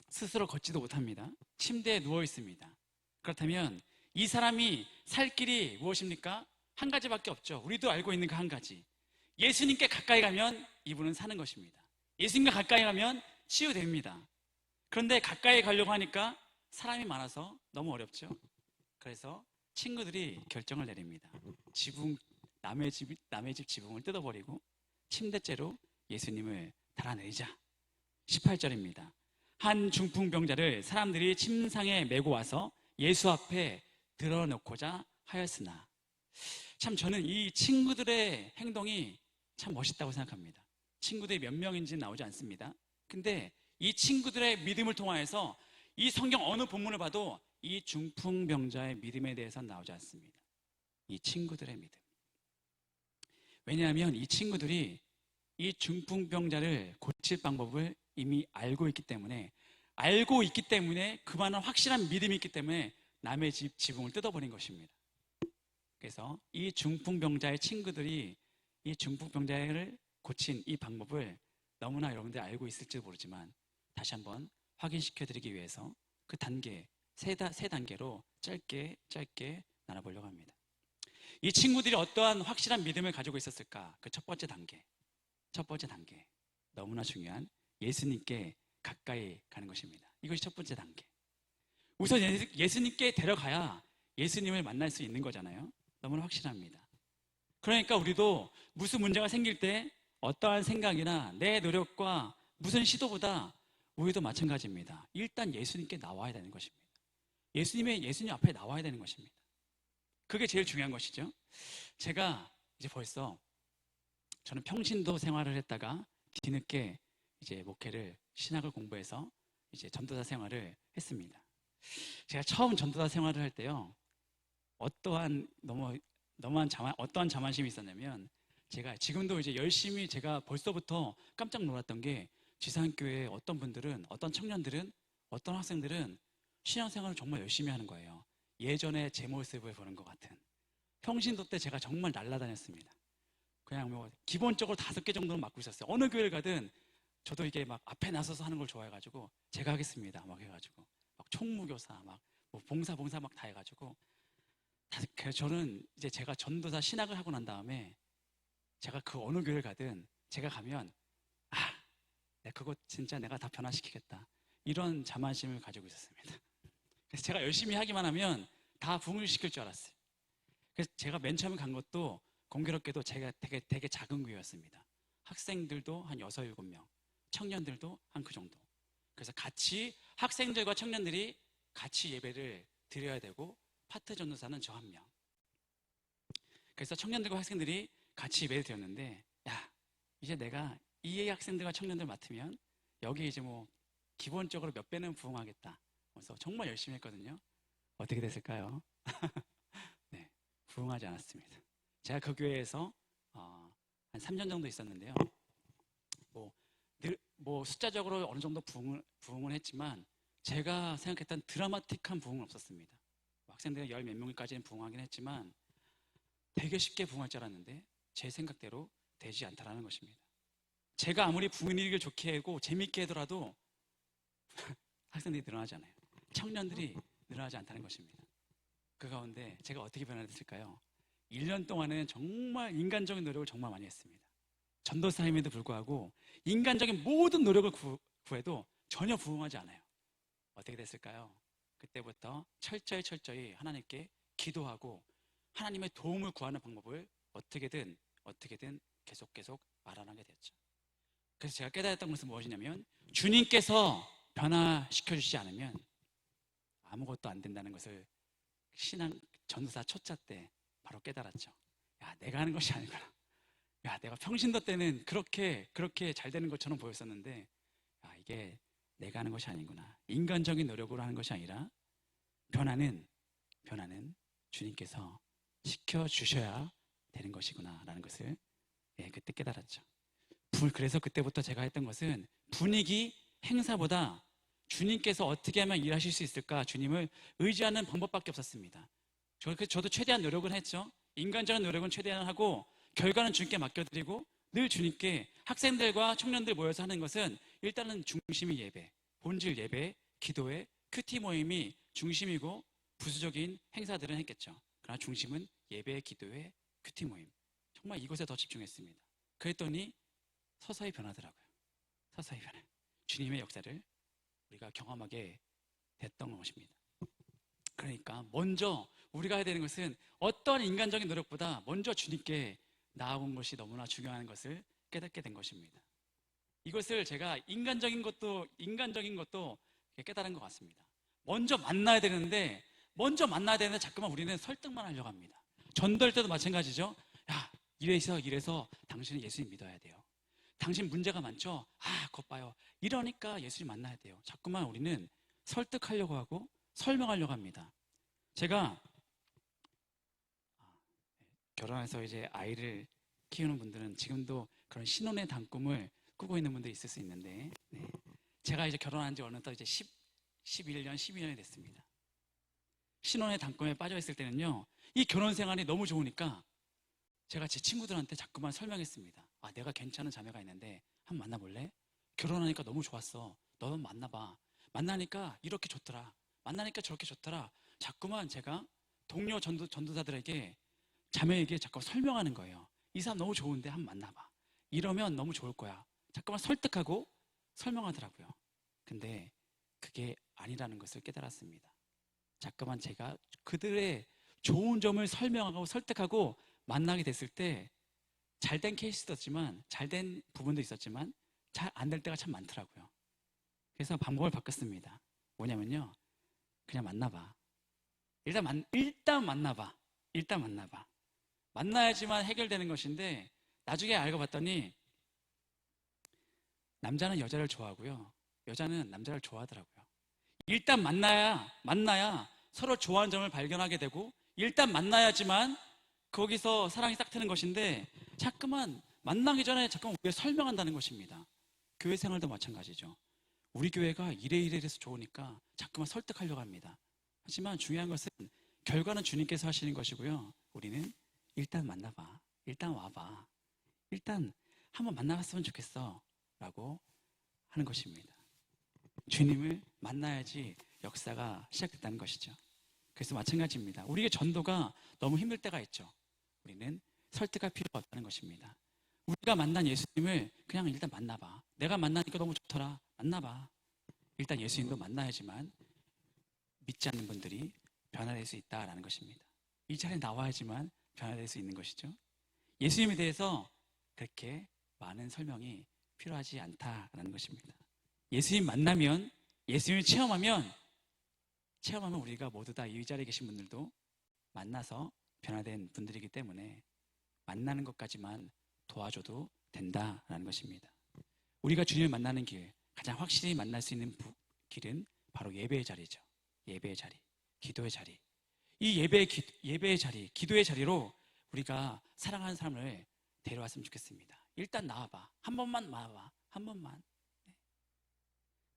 Speaker 1: 스스로 걷지도 못합니다. 침대에 누워 있습니다. 그렇다면 이 사람이 살 길이 무엇입니까? 한 가지밖에 없죠. 우리도 알고 있는 그 한 가지. 예수님께 가까이 가면 이분은 사는 것입니다. 예수님과 가까이 가면 치유됩니다. 그런데 가까이 가려고 하니까 사람이 많아서 너무 어렵죠. 그래서 친구들이 결정을 내립니다. 남의 집 지붕을 뜯어버리고 침대째로 예수님을 달아내리자. 18절입니다. 한 중풍병자를 사람들이 침상에 메고 와서 예수 앞에 들어놓고자 하였으나, 참 저는 이 친구들의 행동이 참 멋있다고 생각합니다. 친구들이 몇 명인지는 나오지 않습니다. 근데 이 친구들의 믿음을 통하여서 이 성경 어느 본문을 봐도 이 중풍병자의 믿음에 대해서는 나오지 않습니다. 이 친구들의 믿음. 왜냐하면 이 친구들이 이 중풍병자를 고칠 방법을 이미 알고 있기 때문에 그만한 확실한 믿음이 있기 때문에 남의 집 지붕을 뜯어버린 것입니다. 그래서 이 중풍병자의 친구들이 이 중풍병자를 고친 이 방법을 너무나 여러분들이 알고 있을지도 모르지만 다시 한번 확인시켜드리기 위해서 그 단계, 세 단계로 짧게 나눠보려고 합니다. 이 친구들이 어떠한 확실한 믿음을 가지고 있었을까? 그 첫 번째 단계, 너무나 중요한 예수님께 가까이 가는 것입니다. 이것이 첫 번째 단계. 우선 예수님께 데려가야 예수님을 만날 수 있는 거잖아요. 너무나 확실합니다. 그러니까 우리도 무슨 문제가 생길 때 어떠한 생각이나 내 노력과 무슨 시도보다 우리도 마찬가지입니다. 일단 예수님께 나와야 되는 것입니다. 예수님 앞에 나와야 되는 것입니다. 그게 제일 중요한 것이죠. 제가 이제 벌써, 저는 평신도 생활을 했다가 뒤늦게 이제 신학을 공부해서 이제 전도사 생활을 했습니다. 제가 처음 전도사 생활을 할 때요, 어떠한 자만심이 있었냐면, 제가 지금도 이제 열심히, 제가 벌써부터 깜짝 놀랐던 게, 지상교회 어떤 분들은, 어떤 청년들은, 어떤 학생들은 신앙생활을 정말 열심히 하는 거예요. 예전에 제 모습을 보는 것 같은. 평신도 때 제가 정말 날라다녔습니다. 그냥 기본적으로 5개 정도는 맡고 있었어요. 어느 교회를 가든 저도 이게 막 앞에 나서서 하는 걸 좋아해가지고 제가 하겠습니다 막 해가지고 막 총무교사 막 봉사 막 다 해가지고 저는 이제 제가 전도사 신학을 하고 난 다음에 제가 그 어느 교회를 가든 제가 가면 그거 진짜 내가 다 변화시키겠다, 이런 자만심을 가지고 있었습니다. 그래서 제가 열심히 하기만 하면 다 부흥을 시킬 줄 알았어요. 그래서 제가 맨 처음에 간 것도 공교롭게도 제가 되게 작은 교회였습니다. 학생들도 한 6, 7명, 청년들도 한 그 정도. 그래서 같이 학생들과 청년들이 같이 예배를 드려야 되고, 파트 전도사는 저 한 명. 그래서 청년들과 학생들이 같이 예배를 드렸는데, 이제 내가 이 학생들과 청년들 맡으면 여기 이제 기본적으로 몇 배는 부흥하겠다. 그래서 정말 열심히 했거든요. 어떻게 됐을까요? 네, 부흥하지 않았습니다. 제가 그 교회에서 한 3년 정도 있었는데요. 뭐 숫자적으로 어느 정도 부흥을 했지만 제가 생각했던 드라마틱한 부흥은 없었습니다. 학생들이 열 몇 명까지는 부흥하긴 했지만 되게 쉽게 부흥할 줄 알았는데 제 생각대로 되지 않다라는 것입니다. 제가 아무리 분위기를 좋게 하고 재밌게 하더라도 학생들이 늘어나지 않아요. 청년들이 늘어나지 않다는 것입니다. 그 가운데 제가 어떻게 변화됐을까요? 1년 동안은 정말 인간적인 노력을 정말 많이 했습니다. 전도사임에도 불구하고 인간적인 모든 노력을 구해도 전혀 부응하지 않아요. 어떻게 됐을까요? 그때부터 철저히 하나님께 기도하고 하나님의 도움을 구하는 방법을 어떻게든 계속 마련하게 됐죠. 그래서 제가 깨달았던 것은 무엇이냐면 주님께서 변화시켜 주시지 않으면 아무것도 안 된다는 것을 신앙 전도사 초짜 때 바로 깨달았죠. 야, 내가 하는 것이 아니구나. 야, 내가 평신도 때는 그렇게 잘 되는 것처럼 보였었는데 야, 이게 내가 하는 것이 아니구나. 인간적인 노력으로 하는 것이 아니라 변화는 주님께서 시켜주셔야 되는 것이구나 라는 것을 그때 깨달았죠. 그래서 그때부터 제가 했던 것은 분위기, 행사보다 주님께서 어떻게 하면 일하실 수 있을까 주님을 의지하는 방법밖에 없었습니다. 저도 최대한 노력을 했죠. 인간적인 노력은 최대한 하고 결과는 주님께 맡겨드리고 늘 주님께 학생들과 청년들 모여서 하는 것은 일단은 중심이 예배, 본질 예배, 기도회, 큐티 모임이 중심이고 부수적인 행사들은 했겠죠. 그러나 중심은 예배, 기도회, 큐티 모임. 정말 이것에 더 집중했습니다. 그랬더니 서서히 변하더라고요. 서서히 변해. 주님의 역사를 우리가 경험하게 됐던 것입니다. 그러니까 먼저 우리가 해야 되는 것은 어떤 인간적인 노력보다 먼저 주님께 나아온 것이 너무나 중요한 것을 깨닫게 된 것입니다. 이것을 제가 인간적인 것도 깨달은 것 같습니다. 먼저 만나야 되는데 자꾸만 우리는 설득만 하려고 합니다. 전도할 때도 마찬가지죠. 야, 이래서 당신은 예수님 믿어야 돼요. 당신 문제가 많죠? 그것 봐요. 이러니까 예수님 만나야 돼요. 자꾸만 우리는 설득하려고 하고 설명하려고 합니다. 제가 결혼해서 이제 아이를 키우는 분들은 지금도 그런 신혼의 단꿈을 꾸고 있는 분들이 있을 수 있는데 제가 이제 결혼한 지 어느덧 이제 11년, 12년이 됐습니다. 신혼의 단꿈에 빠져 있을 때는요, 이 결혼 생활이 너무 좋으니까 제가 제 친구들한테 자꾸만 설명했습니다. 내가 괜찮은 자매가 있는데 한번 만나볼래? 결혼하니까 너무 좋았어. 너는 만나봐. 만나니까 이렇게 좋더라. 만나니까 저렇게 좋더라. 자꾸만 제가 동료 전도사들에게 자매에게 자꾸 설명하는 거예요. 이 사람 너무 좋은데 한번 만나봐. 이러면 너무 좋을 거야. 자꾸만 설득하고 설명하더라고요. 근데 그게 아니라는 것을 깨달았습니다. 자꾸만 제가 그들의 좋은 점을 설명하고 설득하고 만나게 됐을 때 잘된 케이스도 있었지만 잘된 부분도 있었지만 잘 안 될 때가 참 많더라고요. 그래서 방법을 바꿨습니다. 뭐냐면요, 그냥 만나봐. 일단 만나봐. 만나야지만 해결되는 것인데 나중에 알고 봤더니 남자는 여자를 좋아하고요, 여자는 남자를 좋아하더라고요. 일단 만나야 서로 좋아하는 점을 발견하게 되고 일단 만나야지만 거기서 사랑이 싹 트는 것인데 자꾸만 만나기 전에 자꾸만 우리가 설명한다는 것입니다. 교회 생활도 마찬가지죠. 우리 교회가 이래서 좋으니까 자꾸만 설득하려고 합니다. 하지만 중요한 것은 결과는 주님께서 하시는 것이고요, 우리는 일단 만나봐, 일단 와봐, 일단 한번 만나봤으면 좋겠어 라고 하는 것입니다. 주님을 만나야지 역사가 시작됐다는 것이죠. 그래서 마찬가지입니다. 우리의 전도가 너무 힘들 때가 있죠. 우리는 설득할 필요가 없다는 것입니다. 우리가 만난 예수님을 그냥 일단 만나봐. 내가 만나니까 너무 좋더라. 만나봐. 일단 예수님도 만나야지만 믿지 않는 분들이 변화될 수 있다라는 것입니다. 이 자리에 나와야지만 변화될 수 있는 것이죠. 예수님에 대해서 그렇게 많은 설명이 필요하지 않다라는 것입니다. 예수님 만나면, 예수님을 체험하면 우리가 모두 다 이 자리에 계신 분들도 만나서 변화된 분들이기 때문에 만나는 것까지만 도와줘도 된다라는 것입니다. 우리가 주님을 만나는 길, 가장 확실히 만날 수 있는 길은 바로 예배의 자리죠. 예배의 자리, 기도의 자리. 이 예배의 자리, 기도의 자리로 우리가 사랑하는 사람을 데려왔으면 좋겠습니다. 일단 나와봐. 한 번만 나와봐. 한 번만. 네.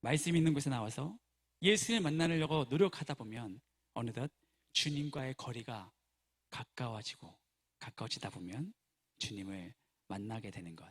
Speaker 1: 말씀 있는 곳에 나와서 예수를 만나려고 노력하다 보면 어느덧 주님과의 거리가 가까워지다 보면 주님을 만나게 되는 것.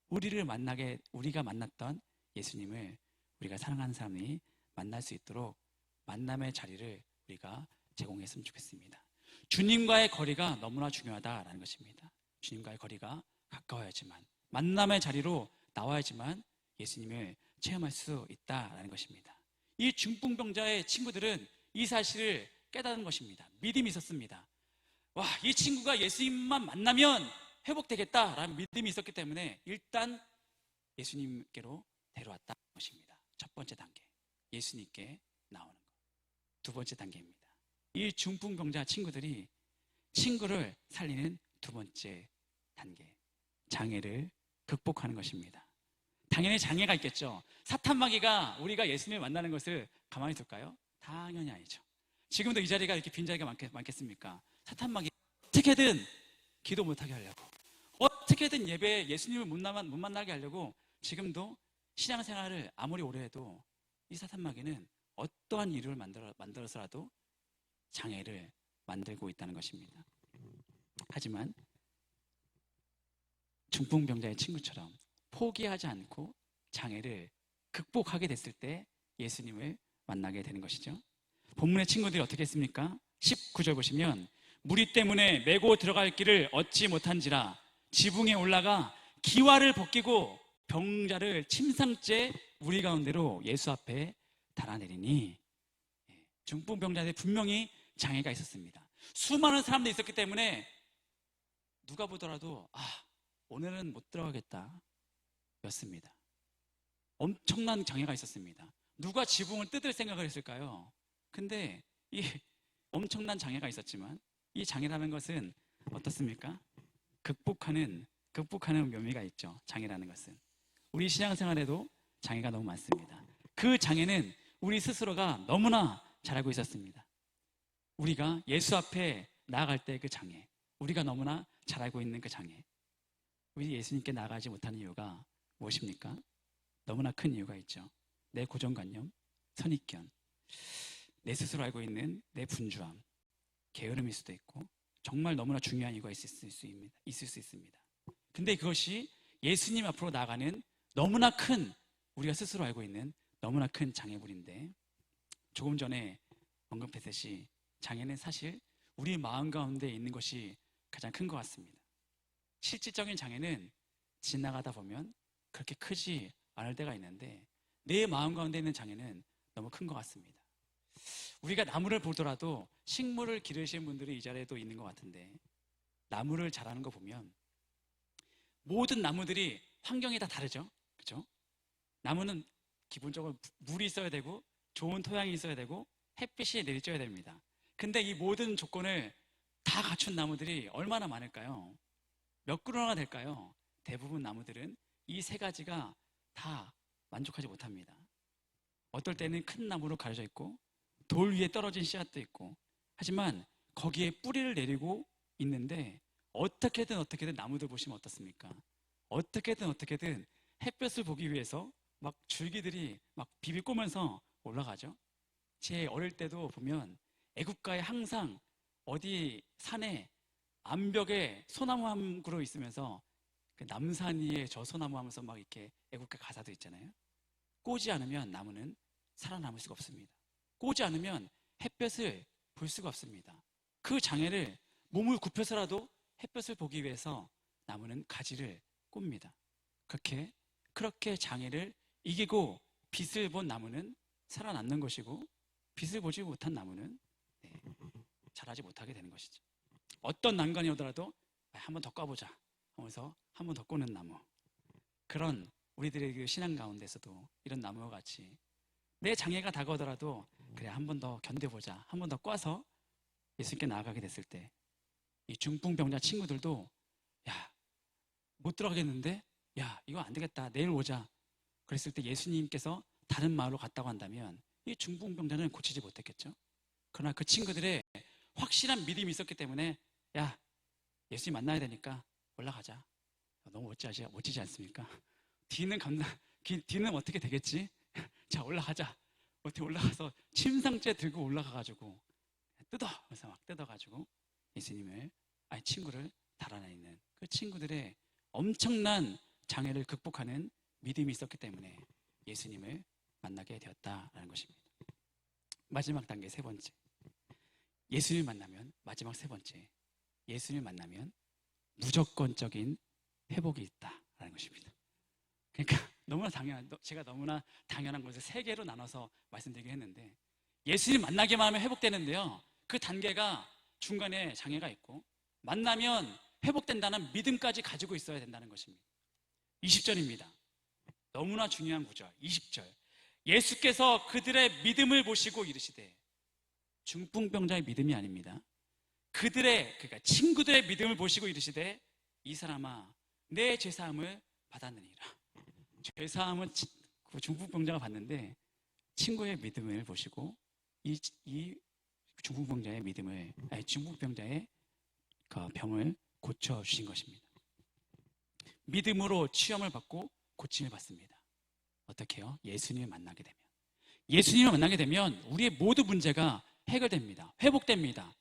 Speaker 1: 우리가 만났던 예수님을 우리가 사랑하는 사람이 만날 수 있도록 만남의 자리를 우리가 제공했으면 좋겠습니다. 주님과의 거리가 너무나 중요하다라는 것입니다. 주님과의 거리가 가까워야지만, 만남의 자리로 나와야지만 예수님을 체험할 수 있다라는 것입니다. 이 중풍병자의 친구들은 이 사실을 깨달은 것입니다. 믿음이 있었습니다. 와, 이 친구가 예수님만 만나면 회복되겠다라는 믿음이 있었기 때문에 일단 예수님께로 데려왔다는 것입니다. 첫 번째 단계, 예수님께 나오는 것. 두 번째 단계입니다. 이 중풍병자 친구들이 친구를 살리는 두 번째 단계, 장애를 극복하는 것입니다. 당연히 장애가 있겠죠. 사탄마귀가 우리가 예수님을 만나는 것을 가만히 둘까요? 당연히 아니죠. 지금도 이 자리가 이렇게 빈자리가 많겠습니까? 사탄마귀 어떻게든 기도 못하게 하려고, 어떻게든 예배에 예수님을 못 만나게 하려고 지금도 신앙생활을 아무리 오래 해도 이 사탄마귀는 어떠한 이유를 만들어서라도 장애를 만들고 있다는 것입니다. 하지만 중풍병자의 친구처럼 포기하지 않고 장애를 극복하게 됐을 때 예수님을 만나게 되는 것이죠. 본문의 친구들이 어떻게 했습니까? 19절 보시면 무리 때문에 메고 들어갈 길을 얻지 못한지라 지붕에 올라가 기와를 벗기고 병자를 침상째 무리 가운데로 예수 앞에 달아내리니, 중풍병자들이 분명히 장애가 있었습니다. 수많은 사람들이 있었기 때문에 누가 보더라도 오늘은 못 들어가겠다 였습니다. 엄청난 장애가 있었습니다. 누가 지붕을 뜯을 생각을 했을까요? 근데 이 엄청난 장애가 있었지만 이 장애라는 것은 어떻습니까? 극복하는 묘미가 있죠. 장애라는 것은 우리 신앙생활에도 장애가 너무 많습니다. 그 장애는 우리 스스로가 너무나 잘 알고 있었습니다. 우리가 예수 앞에 나아갈 때 그 장애, 우리가 너무나 잘 알고 있는 그 장애, 우리 예수님께 나아가지 못하는 이유가 무엇입니까? 너무나 큰 이유가 있죠. 내 고정관념, 선입견, 내 스스로 알고 있는 내 분주함, 게으름일 수도 있고 정말 너무나 중요한 이유가 있을 수 있습니다. 근데 그것이 예수님 앞으로 나아가는 너무나 큰, 우리가 스스로 알고 있는 너무나 큰 장애물인데, 조금 전에 언급했듯이 장애는 사실 우리 마음 가운데 있는 것이 가장 큰 것 같습니다. 실질적인 장애는 지나가다 보면 그렇게 크지 않을 때가 있는데 내 마음 가운데 있는 장애는 너무 큰 것 같습니다. 우리가 나무를 보더라도 식물을 기르시는 분들이 이 자리에도 있는 것 같은데, 나무를 자라는 거 보면 모든 나무들이 환경이 다 다르죠. 그렇죠? 나무는 기본적으로 물이 있어야 되고 좋은 토양이 있어야 되고 햇빛이 내리쬐야 됩니다. 근데 이 모든 조건을 다 갖춘 나무들이 얼마나 많을까요? 몇 그루나 될까요? 대부분 나무들은 이 세 가지가 다 만족하지 못합니다. 어떨 때는 큰 나무로 가려져 있고 돌 위에 떨어진 씨앗도 있고, 하지만 거기에 뿌리를 내리고 있는데 어떻게든 나무들 보시면 어떻습니까? 어떻게든 햇볕을 보기 위해서 막 줄기들이 막 비비 꼬면서 올라가죠. 제 어릴 때도 보면 애국가에 항상 어디 산에 암벽에 소나무 한 그루 있으면서 그 남산 위에 저 소나무 하면서 막 이렇게 애국가 가사도 있잖아요. 꼬지 않으면 나무는 살아남을 수가 없습니다. 꼬지 않으면 햇볕을 볼 수가 없습니다. 그 장애를 몸을 굽혀서라도 햇볕을 보기 위해서 나무는 가지를 꼽니다. 그렇게 장애를 이기고 빛을 본 나무는 살아남는 것이고, 빛을 보지 못한 나무는 자라지 못하게 되는 것이죠. 어떤 난관이 오더라도 한 번 더 꽈보자 하면서 한 번 더 꼬는 나무, 그런 우리들의 그 신앙 가운데서도 이런 나무와 같이 내 장애가 다가오더라도 그래 한 번 더 견뎌보자, 한 번 더 꽈서 예수님께 나아가게 됐을 때, 이 중풍병자 친구들도 못 들어가겠는데 이거 안 되겠다, 내일 오자 그랬을 때 예수님께서 다른 마을로 갔다고 한다면 이 중풍병자는 고치지 못했겠죠. 그러나 그 친구들의 확실한 믿음이 있었기 때문에 야, 예수님 만나야 되니까 올라가자. 너무 멋지지 않습니까? 뒤는 어떻게 되겠지? 자, 올라가자. 어떻게 올라가서 침상째 들고 올라가가지고 그래서 막 뜯어가지고 친구를 달아내는 그 친구들의 엄청난 장애를 극복하는 믿음이 있었기 때문에 예수님을 만나게 되었다라는 것입니다. 마지막 단계 세 번째. 예수님을 만나면, 마지막 세 번째. 예수님을 만나면 무조건적인 회복이 있다라는 것입니다. 그러니까 제가 너무나 당연한 것을 세 개로 나눠서 말씀드리긴 했는데, 예수님 만나기만 하면 회복되는데요, 그 단계가 중간에 장애가 있고, 만나면 회복된다는 믿음까지 가지고 있어야 된다는 것입니다. 20절입니다. 너무나 중요한 구절. 20절. 예수께서 그들의 믿음을 보시고 이르시되, 중풍병자의 믿음이 아닙니다. 그러니까 친구들의 믿음을 보시고 이르시되, 이 사람아, 내 죄사함을 받았느니라. 죄사함은 그 중풍병자가 받는데, 친구의 믿음을 보시고 이 중풍병자의 그 병을 고쳐주신 것입니다. 믿음으로 치유함을 받고 고침을 받습니다. 어떻게 해요? 예수님을 만나게 되면. 예수님을 만나게 되면 우리의 모든 문제가 해결됩니다. 회복됩니다.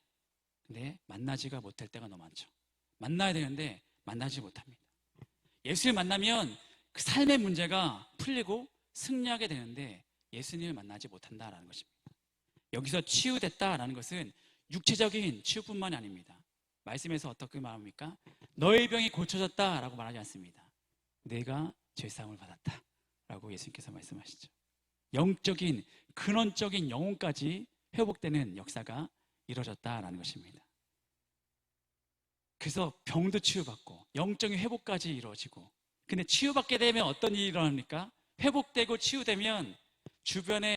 Speaker 1: 근데 만나지가 못할 때가 너무 많죠. 만나야 되는데 만나지 못합니다. 예수님을 만나면 그 삶의 문제가 풀리고 승리하게 되는데 예수님을 만나지 못한다라는 것입니다. 여기서 치유됐다라는 것은 육체적인 치유뿐만이 아닙니다. 말씀에서 어떻게 말합니까? 너의 병이 고쳐졌다라고 말하지 않습니다. 내가 죄사함을 받았다라고 예수님께서 말씀하시죠. 영적인, 근원적인 영혼까지 회복되는 역사가 이루어졌다라는 것입니다. 그래서 병도 치유받고 영적인 회복까지 이루어지고, 근데 치유받게 되면 어떤 일이 일어납니까? 회복되고 치유되면 주변의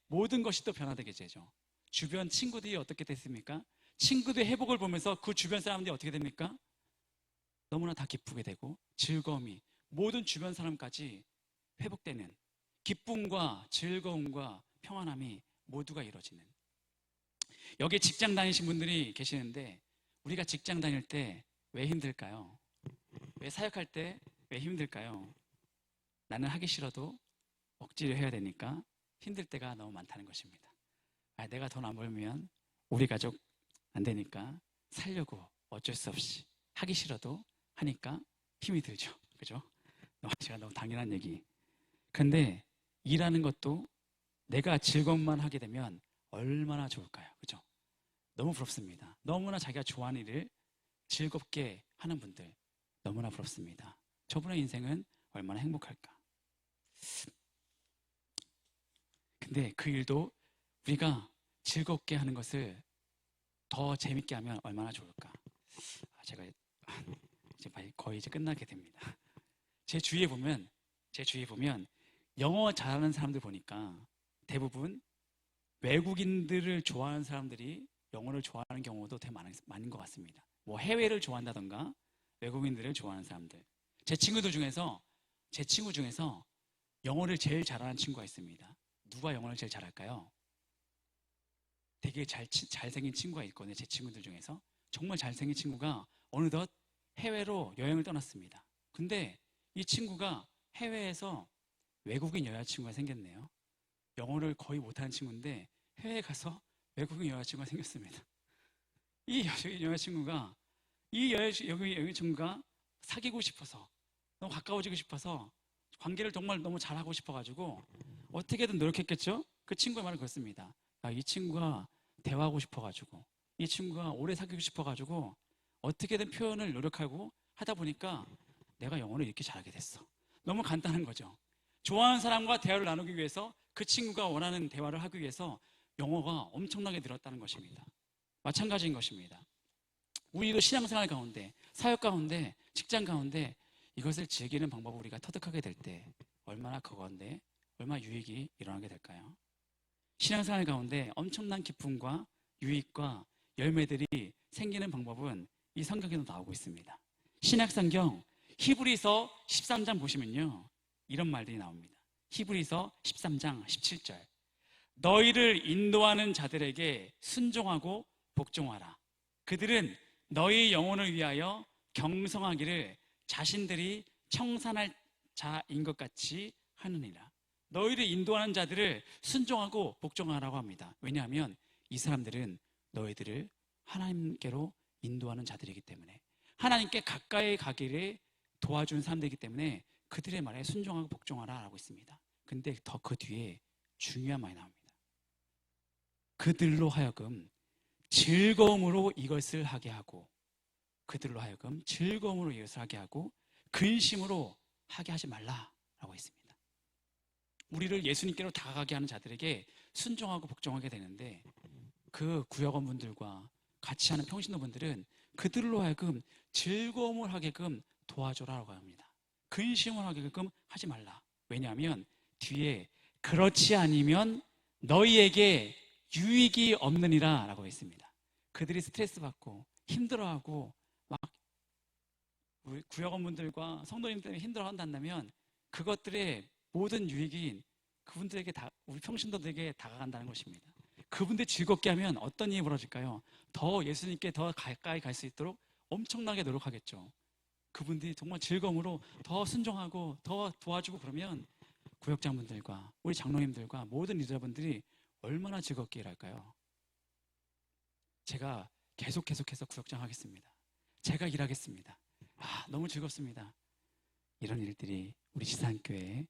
Speaker 1: 모든 것이 또 변화되게 되죠. 주변 친구들이 어떻게 됐습니까? 친구들의 회복을 보면서 그 주변 사람들이 어떻게 됩니까? 너무나 다 기쁘게 되고 즐거움이 모든 주변 사람까지 회복되는, 기쁨과 즐거움과 평안함이 모두가 이루어지는. 여기 직장 다니신 분들이 계시는데, 우리가 직장 다닐 때 왜 힘들까요? 왜 사역할 때 왜 힘들까요? 나는 하기 싫어도 억지로 해야 되니까 힘들 때가 너무 많다는 것입니다. 내가 돈 안 벌면 우리 가족 안 되니까 살려고 어쩔 수 없이 하기 싫어도 하니까 힘이 들죠. 그죠? 제가 너무 당연한 얘기. 근데 일하는 것도 내가 즐거움만 하게 되면 얼마나 좋을까요? 그죠? 너무 부럽습니다. 너무나 자기가 좋아하는 일을 즐겁게 하는 분들 너무나 부럽습니다. 저분의 인생은 얼마나 행복할까? 근데 그 일도 우리가 즐겁게 하는 것을 더 재밌게 하면 얼마나 좋을까? 제가 거의 이제 끝나게 됩니다. 제 주위에 보면 영어 잘하는 사람들 보니까 대부분 외국인들을 좋아하는 사람들이 영어를 좋아하는 경우도 되게 많은 것 같습니다. 뭐 해외를 좋아한다던가 외국인들을 좋아하는 사람들. 제 친구 중에서 영어를 제일 잘하는 친구가 있습니다. 누가 영어를 제일 잘할까요? 되게 잘생긴 친구가 있거든요. 제 친구들 중에서 정말 잘생긴 친구가 어느덧 해외로 여행을 떠났습니다. 근데 이 친구가 해외에서 외국인 여자친구가 생겼네요. 영어를 거의 못하는 친구인데 해외에 가서 외국인 여자친구가 생겼습니다. 이 여자친구가 사귀고 싶어서, 너무 가까워지고 싶어서, 관계를 정말 너무 잘하고 싶어가지고 어떻게든 노력했겠죠? 그 친구의 말은 그렇습니다. 이 친구가 대화하고 싶어가지고, 이 친구가 오래 사귀고 싶어가지고 어떻게든 표현을 노력하고 하다 보니까 내가 영어를 이렇게 잘하게 됐어. 너무 간단한 거죠. 좋아하는 사람과 대화를 나누기 위해서, 그 친구가 원하는 대화를 하기 위해서 영어가 엄청나게 늘었다는 것입니다. 마찬가지인 것입니다. 우리도 신앙생활 가운데, 사역 가운데, 직장 가운데 이것을 즐기는 방법을 우리가 터득하게 될 때 얼마나 유익이 일어나게 될까요? 신앙생활 가운데 엄청난 기쁨과 유익과 열매들이 생기는 방법은 이 성경에도 나오고 있습니다. 신약성경 히브리서 13장 보시면요, 이런 말들이 나옵니다. 히브리서 13장 17절. 너희를 인도하는 자들에게 순종하고 복종하라. 그들은 너희 영혼을 위하여 경성하기를 자신들이 청산할 자인 것 같이 하느니라. 너희를 인도하는 자들을 순종하고 복종하라고 합니다. 왜냐하면 이 사람들은 너희들을 하나님께로 인도하는 자들이기 때문에, 하나님께 가까이 가기를 도와준 사람들이기 때문에 그들의 말에 순종하고 복종하라 라고 있습니다. 근데 더 그 뒤에 중요한 말이 나옵니다. 그들로 하여금 즐거움으로 이것을 하게 하고, 그들로 하여금 즐거움으로 이것을 하게 하고 근심으로 하게 하지 말라라고 했습니다. 우리를 예수님께로 다가가게 하는 자들에게 순종하고 복종하게 되는데, 그 구역원분들과 같이 하는 평신도분들은 그들로 하여금 즐거움을 하게끔 도와줘라라고 합니다. 근심을 하게끔 하지 말라. 왜냐하면 뒤에 그렇지 아니면 너희에게 유익이 없느니라 라고 했습니다. 그들이 스트레스 받고 힘들어하고 막 우리 구역원분들과 성도님 때문에 힘들어한다면 그것들의 모든 유익이 그분들에게 우리 평신도들에게 다가간다는 것입니다. 그분들 즐겁게 하면 어떤 일이 벌어질까요? 더 예수님께 더 가까이 갈 수 있도록 엄청나게 노력하겠죠. 그분들이 정말 즐거움으로 더 순종하고 더 도와주고 그러면 구역장분들과 우리 장로님들과 모든 리더분들이 얼마나 즐겁게 일할까요? 제가 계속해서 구역장 하겠습니다. 제가 일하겠습니다. 너무 즐겁습니다. 이런 일들이 우리 지산교회에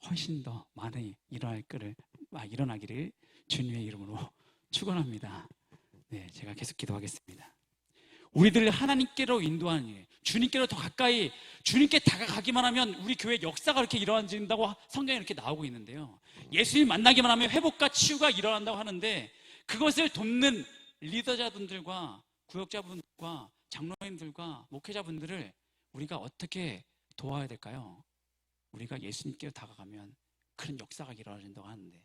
Speaker 1: 훨씬 더 많이 일어나기를 주님의 이름으로 축원합니다. 네, 제가 계속 기도하겠습니다. 우리들을 하나님께로 인도하는 일, 주님께로 더 가까이, 주님께 다가가기만 하면 우리 교회 역사가 이렇게 일어난다고 성경에 이렇게 나오고 있는데요. 예수님 만나기만 하면 회복과 치유가 일어난다고 하는데, 그것을 돕는 리더자분들과 구역자분들과 장로님들과 목회자분들을 우리가 어떻게 도와야 될까요? 우리가 예수님께 다가가면 그런 역사가 일어난다고 하는데,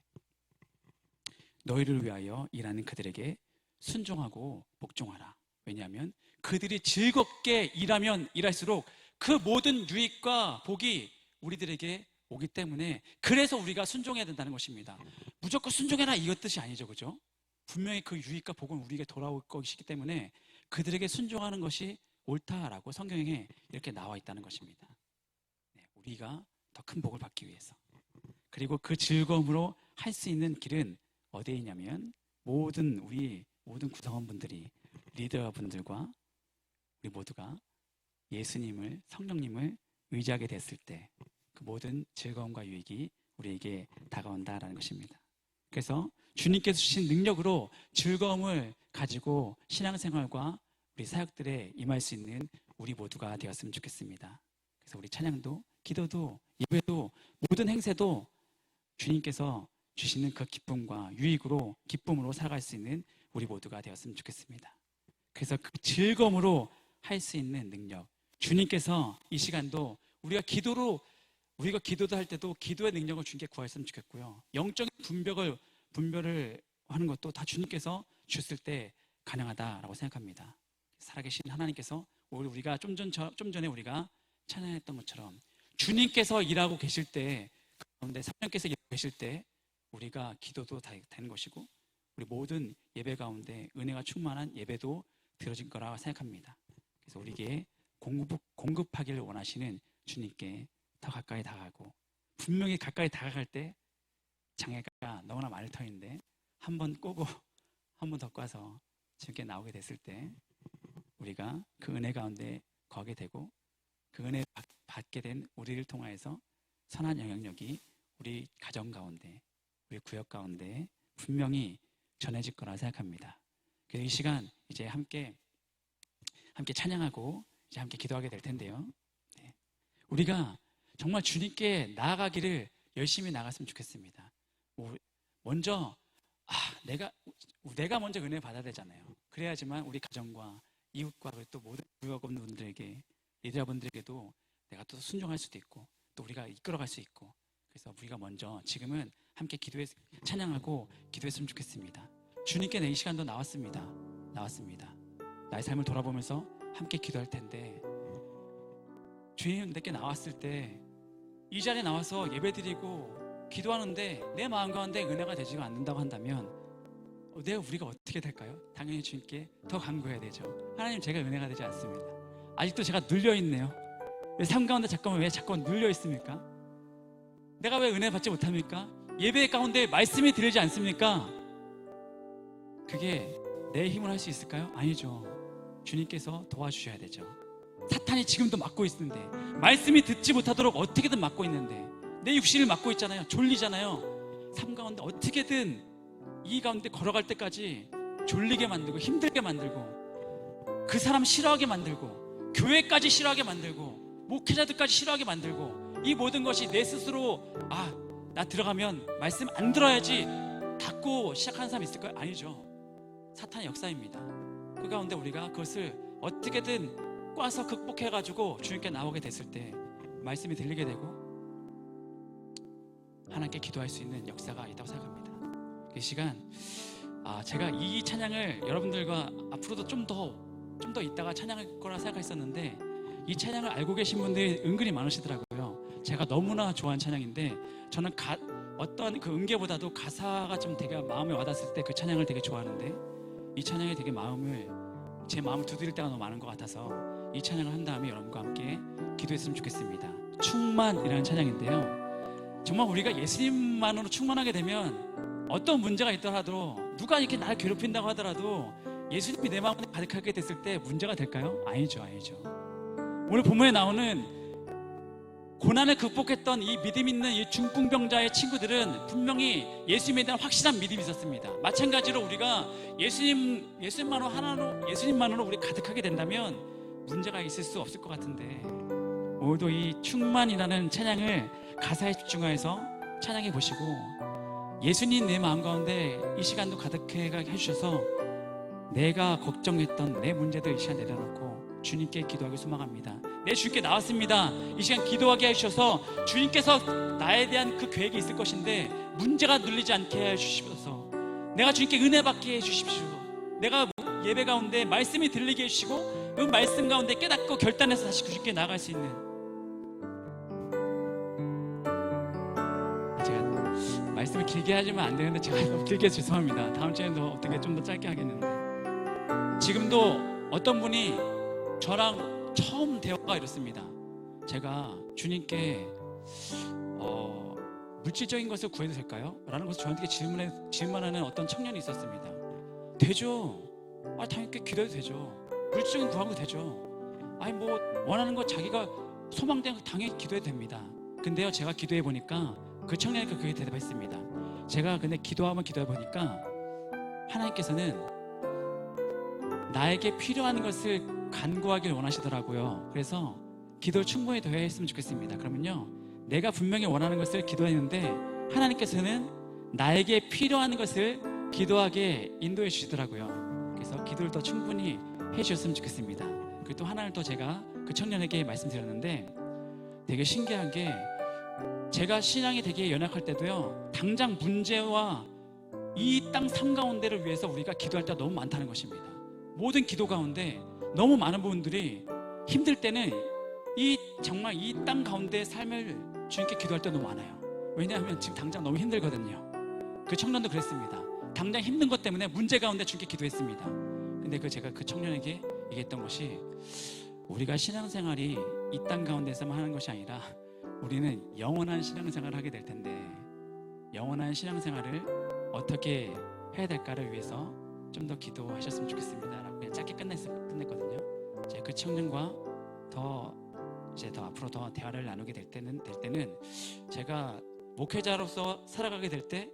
Speaker 1: 너희를 위하여 일하는 그들에게 순종하고 복종하라. 왜냐하면 그들이 즐겁게 일하면 일할수록 그 모든 유익과 복이 우리들에게 오기 때문에, 그래서 우리가 순종해야 된다는 것입니다. 무조건 순종해라 이것 뜻이 아니죠, 그죠? 분명히 그 유익과 복은 우리에게 돌아올 것이기 때문에 그들에게 순종하는 것이 옳다라고 성경에 이렇게 나와 있다는 것입니다. 우리가 더 큰 복을 받기 위해서, 그리고 그 즐거움으로 할 수 있는 길은 어디에 있냐면, 우리 모든 구성원분들이, 리더분들과 우리 모두가 예수님을, 성령님을 의지하게 됐을 때 그 모든 즐거움과 유익이 우리에게 다가온다라는 것입니다. 그래서 주님께서 주신 능력으로 즐거움을 가지고 신앙생활과 우리 사역들에 임할 수 있는 우리 모두가 되었으면 좋겠습니다. 그래서 우리 찬양도, 기도도, 예배도, 모든 행세도 주님께서 주시는 그 기쁨과 유익으로, 기쁨으로 살아갈 수 있는 우리 모두가 되었으면 좋겠습니다. 그래서 그 즐거움으로 할 수 있는 능력, 주님께서 이 시간도 우리가 기도도 할 때도 기도의 능력을 주님께 구하였으면 좋겠고요. 영적인 분별을 하는 것도 다 주님께서 주셨을 때 가능하다라고 생각합니다. 살아계신 하나님께서 우리가 좀 전에 우리가 찬양했던 것처럼 주님께서 일하고 계실 때, 그런데 성령께서 일하고 계실 때 우리가 기도도 다 되는 것이고, 우리 모든 예배 가운데 은혜가 충만한 예배도 드려질 거라 생각합니다. 그래서 우리에게 공급하기를 원하시는 주님께 더 가까이 다가가고, 분명히 가까이 다가갈 때 장애가 너무나 많을 터인데 한 번 꼬고 한 번 더 꽈서 주님께 나오게 됐을 때 우리가 그 은혜 가운데 거하게 되고, 그 은혜 받게 된 우리를 통하여서 선한 영향력이 우리 가정 가운데, 우리 구역 가운데 분명히 전해질 거라 생각합니다. 그래서 이 시간 이제 함께 찬양하고 이제 함께 기도하게 될 텐데요. 우리가 정말 주님께 나아가기를 열심히 나갔으면 좋겠습니다. 먼저 내가 먼저 은혜 받아야 되잖아요. 그래야지만 우리 가정과 이웃과 또 모든 구역원분들에게, 리더분들에게도 내가 또 순종할 수도 있고 또 우리가 이끌어갈 수 있고, 그래서 우리가 먼저 지금은 함께 찬양하고 기도했으면 좋겠습니다. 주님께 내 이 시간도 나왔습니다. 나의 삶을 돌아보면서 함께 기도할 텐데, 주님 내게 나왔을 때 이 자리에 나와서 예배드리고 기도하는데 내 마음 가운데 은혜가 되지가 않는다고 한다면 우리가 어떻게 될까요? 당연히 주님께 더 간구해야 되죠. 하나님, 제가 은혜가 되지 않습니다. 아직도 제가 눌려있네요. 왜 삶 가운데 왜 자꾸 눌려있습니까? 내가 왜 은혜 받지 못합니까? 예배 가운데 말씀이 들리지 않습니까? 그게 내 힘으로 할 수 있을까요? 아니죠. 주님께서 도와주셔야 되죠. 사탄이 지금도 막고 있는데, 말씀이 듣지 못하도록 어떻게든 막고 있는데, 내 육신을 막고 있잖아요. 졸리잖아요. 삶 가운데 어떻게든 이 가운데 걸어갈 때까지 졸리게 만들고 힘들게 만들고, 그 사람 싫어하게 만들고, 교회까지 싫어하게 만들고, 목회자들까지 싫어하게 만들고, 이 모든 것이 내 스스로 나 들어가면 말씀 안 들어야지 닫고 시작하는 사람이 있을까요? 아니죠. 사탄의 역사입니다. 그 가운데 우리가 그것을 어떻게든 꽈서 극복해가지고 주님께 나오게 됐을 때 말씀이 들리게 되고 하나님께 기도할 수 있는 역사가 있다고 생각합니다. 이 시간 제가 이 찬양을 여러분들과 앞으로도 좀 더 있다가 찬양할 거라 생각했었는데, 이 찬양을 알고 계신 분들이 은근히 많으시더라고요. 제가 너무나 좋아하는 찬양인데, 저는 어떤 그 음계보다도 가사가 좀 되게 마음에 와닿았을 때 그 찬양을 되게 좋아하는데, 이 찬양이 되게 제 마음을 두드릴 때가 너무 많은 것 같아서 이 찬양을 한 다음에 여러분과 함께 기도했으면 좋겠습니다. 충만이라는 찬양인데요, 정말 우리가 예수님만으로 충만하게 되면 어떤 문제가 있더라도, 누가 이렇게 나를 괴롭힌다고 하더라도 예수님이 내 마음에 가득하게 됐을 때 문제가 될까요? 아니죠. 오늘 본문에 나오는 고난을 극복했던 이 믿음 있는 이 중풍병자의 친구들은 분명히 예수님에 대한 확실한 믿음이 있었습니다. 마찬가지로 우리가 예수님만으로 우리 가득하게 된다면 문제가 있을 수 없을 것 같은데, 오늘도 이 충만이라는 찬양을 가사에 집중해서 찬양해 보시고, 예수님 내 마음 가운데 이 시간도 가득하게 해주셔서 내가 걱정했던 내 문제들 이 시간 내려놓고 주님께 기도하기 소망합니다. 내 주님께 나왔습니다. 이 시간 기도하게 해주셔서 주님께서 나에 대한 그 계획이 있을 것인데 문제가 눌리지 않게 해주시옵소서. 내가 주님께 은혜 받게 해주십시오. 내가 예배 가운데 말씀이 들리게 해주시고, 그 말씀 가운데 깨닫고 결단해서 다시 주님께 나아갈 수 있는, 제가 말씀을 길게 하지면 안 되는데 제가 너무 길게 해서 죄송합니다. 다음 주에는 어떻게 좀 더 짧게 하겠는데, 지금도 어떤 분이 저랑 처음 대화가 이렇습니다. 제가 주님께 물질적인 것을 구해도 될까요? 라는 것을 저한테 질문하는 어떤 청년이 있었습니다. 되죠. 당연히 기도해도 되죠. 물질적인 구하도 되죠. 원하는 거 자기가 소망되는 거 당연히 기도해도 됩니다. 근데요, 제가 기도해 보니까 그 청년이 그렇게 대답했습니다. 제가 근데 기도해 보니까 하나님께서는 나에게 필요한 것을 간구하길 원하시더라고요. 그래서 기도를 충분히 더 했으면 좋겠습니다. 그러면요, 내가 분명히 원하는 것을 기도했는데 하나님께서는 나에게 필요한 것을 기도하게 인도해 주시더라고요. 그래서 기도를 더 충분히 해주셨으면 좋겠습니다. 그리고 또 하나를 또 제가 그 청년에게 말씀드렸는데, 되게 신기한 게, 제가 신앙이 되게 연약할 때도요, 당장 문제와 이 땅 삶 가운데를 위해서 우리가 기도할 때가 너무 많다는 것입니다. 모든 기도 가운데 너무 많은 부분들이 힘들 때는 정말 이 땅 가운데 삶을 주님께 기도할 때 너무 많아요. 왜냐하면 지금 당장 너무 힘들거든요. 그 청년도 그랬습니다. 당장 힘든 것 때문에 문제 가운데 주님께 기도했습니다. 근데 제가 그 청년에게 얘기했던 것이, 우리가 신앙생활이 이 땅 가운데서만 하는 것이 아니라 우리는 영원한 신앙생활을 하게 될 텐데, 영원한 신앙생활을 어떻게 해야 될까를 위해서 좀 더 기도하셨으면 좋겠습니다 라고 그냥 짧게 끝냈거든요. 제가 그 청년과 더 앞으로 더 대화를 나누게 될 때는 제가 목회자로서 살아가게 될 때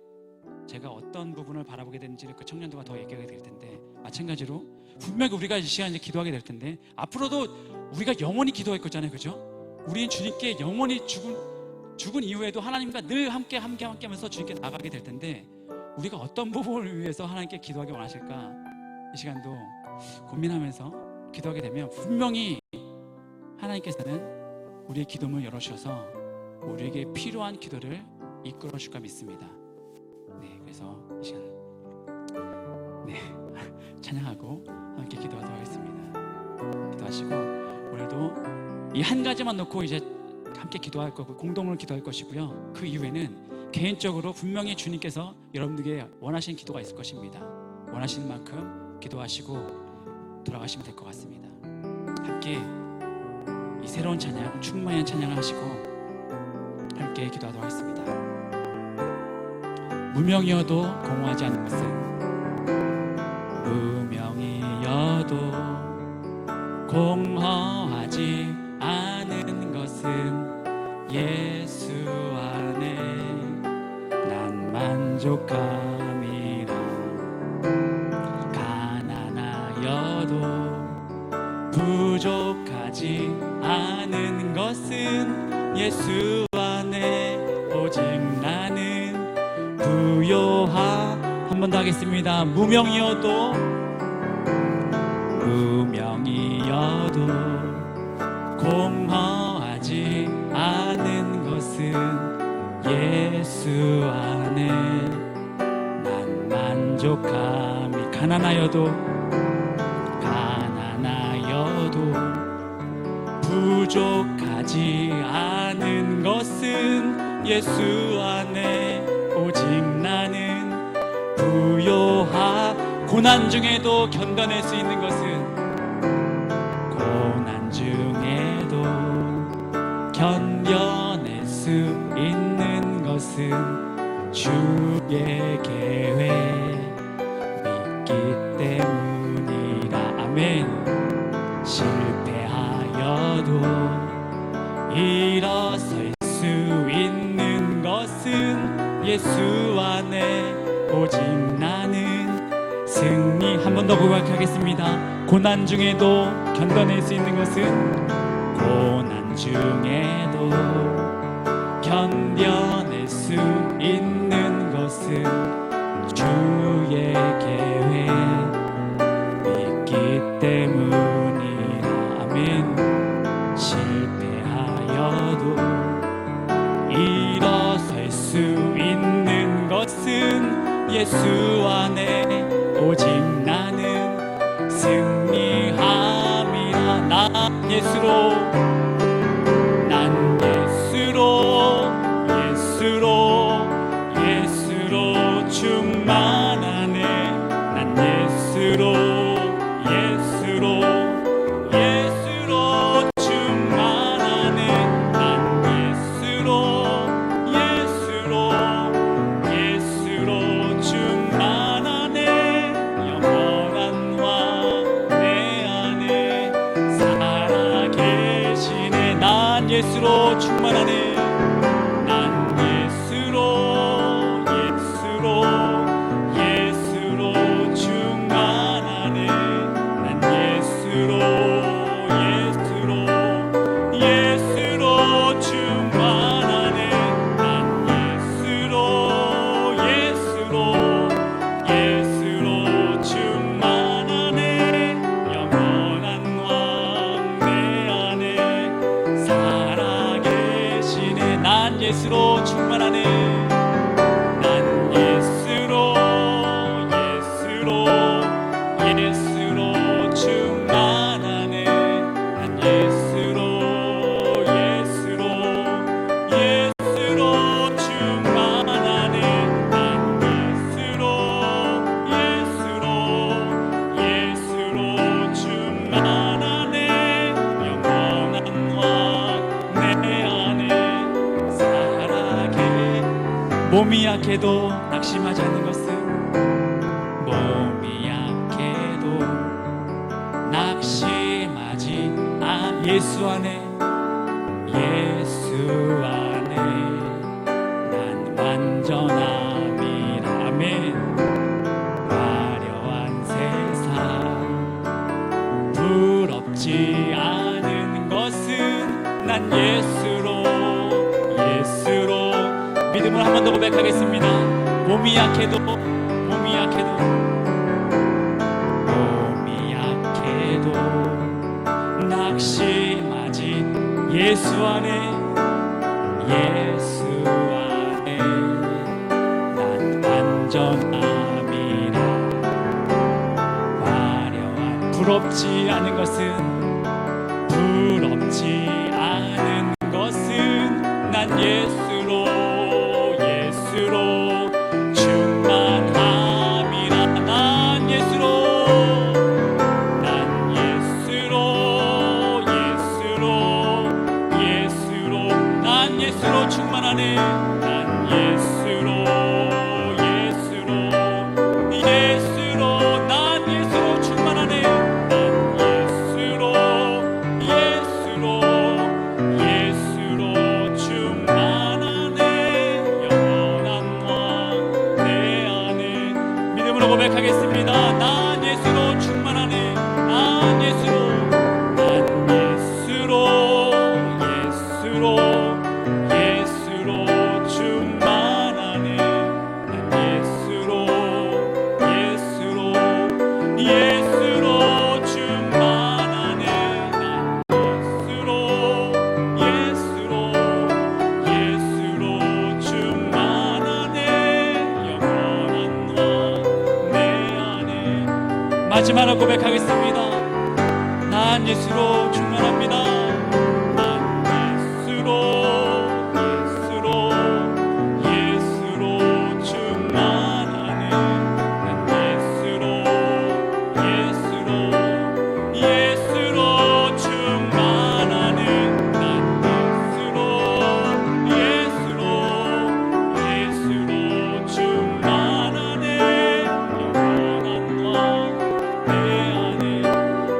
Speaker 1: 제가 어떤 부분을 바라보게 되는지를 그 청년들과 더 얘기하게 될 텐데, 마찬가지로 분명히 우리가 이 시간에 기도하게 될 텐데, 앞으로도 우리가 영원히 기도할 거잖아요, 그죠? 우리는 주님께 영원히 죽은 이후에도 하나님과 늘 함께 하면서 주님께 나가게 될 텐데, 우리가 어떤 부분을 위해서 하나님께 기도하기 원하실까, 이 시간도 고민하면서 기도하게 되면 분명히 하나님께서는 우리의 기도문을 열어주셔서 우리에게 필요한 기도를 이끌어 줄까 믿습니다. 그래서 이 시간 찬양하고 함께 기도하도록 하겠습니다. 기도하시고, 오늘도 이 한 가지만 놓고 이제 함께 기도할 거고 공동으로 기도할 것이고요. 그 이후에는 개인적으로 분명히 주님께서 여러분들에게 원하시는 기도가 있을 것입니다. 원하시는 만큼 기도하시고 돌아가시면 될 것 같습니다. 함께 이 새로운 찬양, 충만한 찬양을 하시고 함께 기도하도록 하겠습니다. 무명이어도 공허하지 않는 것은, 무명이어도 공허하지 않은 것은 예수 안에 난 만족함이라. 가난하여도 부족하지 않은 것은 예수 안에 오직 나는 부요하. 한 번 더 하겠습니다. 무명이어도 공허하지 않은 것은 예수 안에 난 만족함이. 가난하여도 부족하지 않은 것은 예수 안에 오직 나는 부요하. 고난 중에도 견뎌낼 수 있는 것은, 고난 중에도 견뎌낼 수 있는 것은 주의 계획 믿기 때문이라. 아멘. 실패하여도 일어설 수 있는 것은 예수 안에 오직 나는 승리. 한 번 더 고백하겠습니다. 고난 중에도 견뎌낼 수 있는 것은, 고난 중에도 견뎌낼 수 있는 것은 주의 계획 믿기 때문이라. 아멘. 실패하여도 일어설 수 있는 것은 예수 안에 오직 나는 승리함이라. 난 예수로 충만하네. 난 예수로 충만하네. 난 예수로 충만하네. 영원한 왕 내 안에 살아계시네. 난 예수로 충만하네. 예수로 충만하네. 난 예수로 충만하네. 난 예수로 충만하네. 난 예수로 충만하네. 영원한 왕 내 안에 몸이 약해도 낙심하지 않는 것은, 몸이 약해도 낙심하지 예수 안에 난 완전함이라. 아멘. 화려한 세상 부럽지 않은 것은 난 예수로 믿음을 한 번 더 고백하겠습니다. 몸이 약해도 낙심하지 예수 안에 난 완전함이라. 화려한 부럽지 않은 것은 난 예수로 충만함이라. 난 하나 고백하겠습니다. 난 예수로 충만합니다. 난 예수로 충만하네. 난 예수로 충만하네. 난 예수로 충만하네.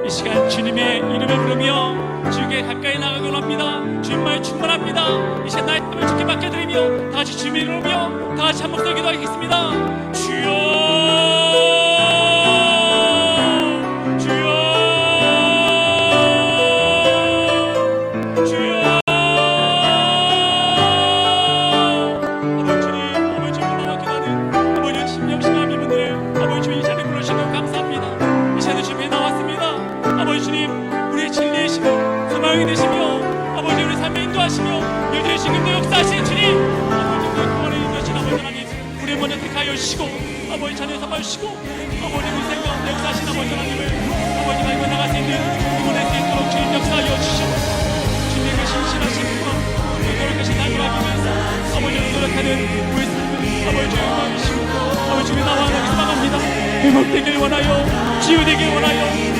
Speaker 1: 이 시간 주님의 이름을 부르며 주께 가까이 나가곤 합니다. 주님만이 충만합니다. 이 시간 나의 땀을 주께 맡겨드리며 다같이 주님의 이름을 부르며 다같이 한 목소리 기도하겠습니다. 지금도 역사하신 주님, 아버지 우리 구원을 인도하신 아버지 하나님, 우리 먼저 택하여 주시고 아버지 자녀 삼아주시고 아버지 인생 가운데 역사하신 아버지 하나님을 아버지 말고 나갈 수 있는 구원할 수 있도록 주님 역사하여 주시고 주님의 그 신실하신 구원 노력하신 하나님 앞에서 아버지 노력하는 우리 삶을 아버지 주님 마음이시고 아버지 주님 나와 하나님 사랑합니다. 회복되길 원하여 치유되길 원하여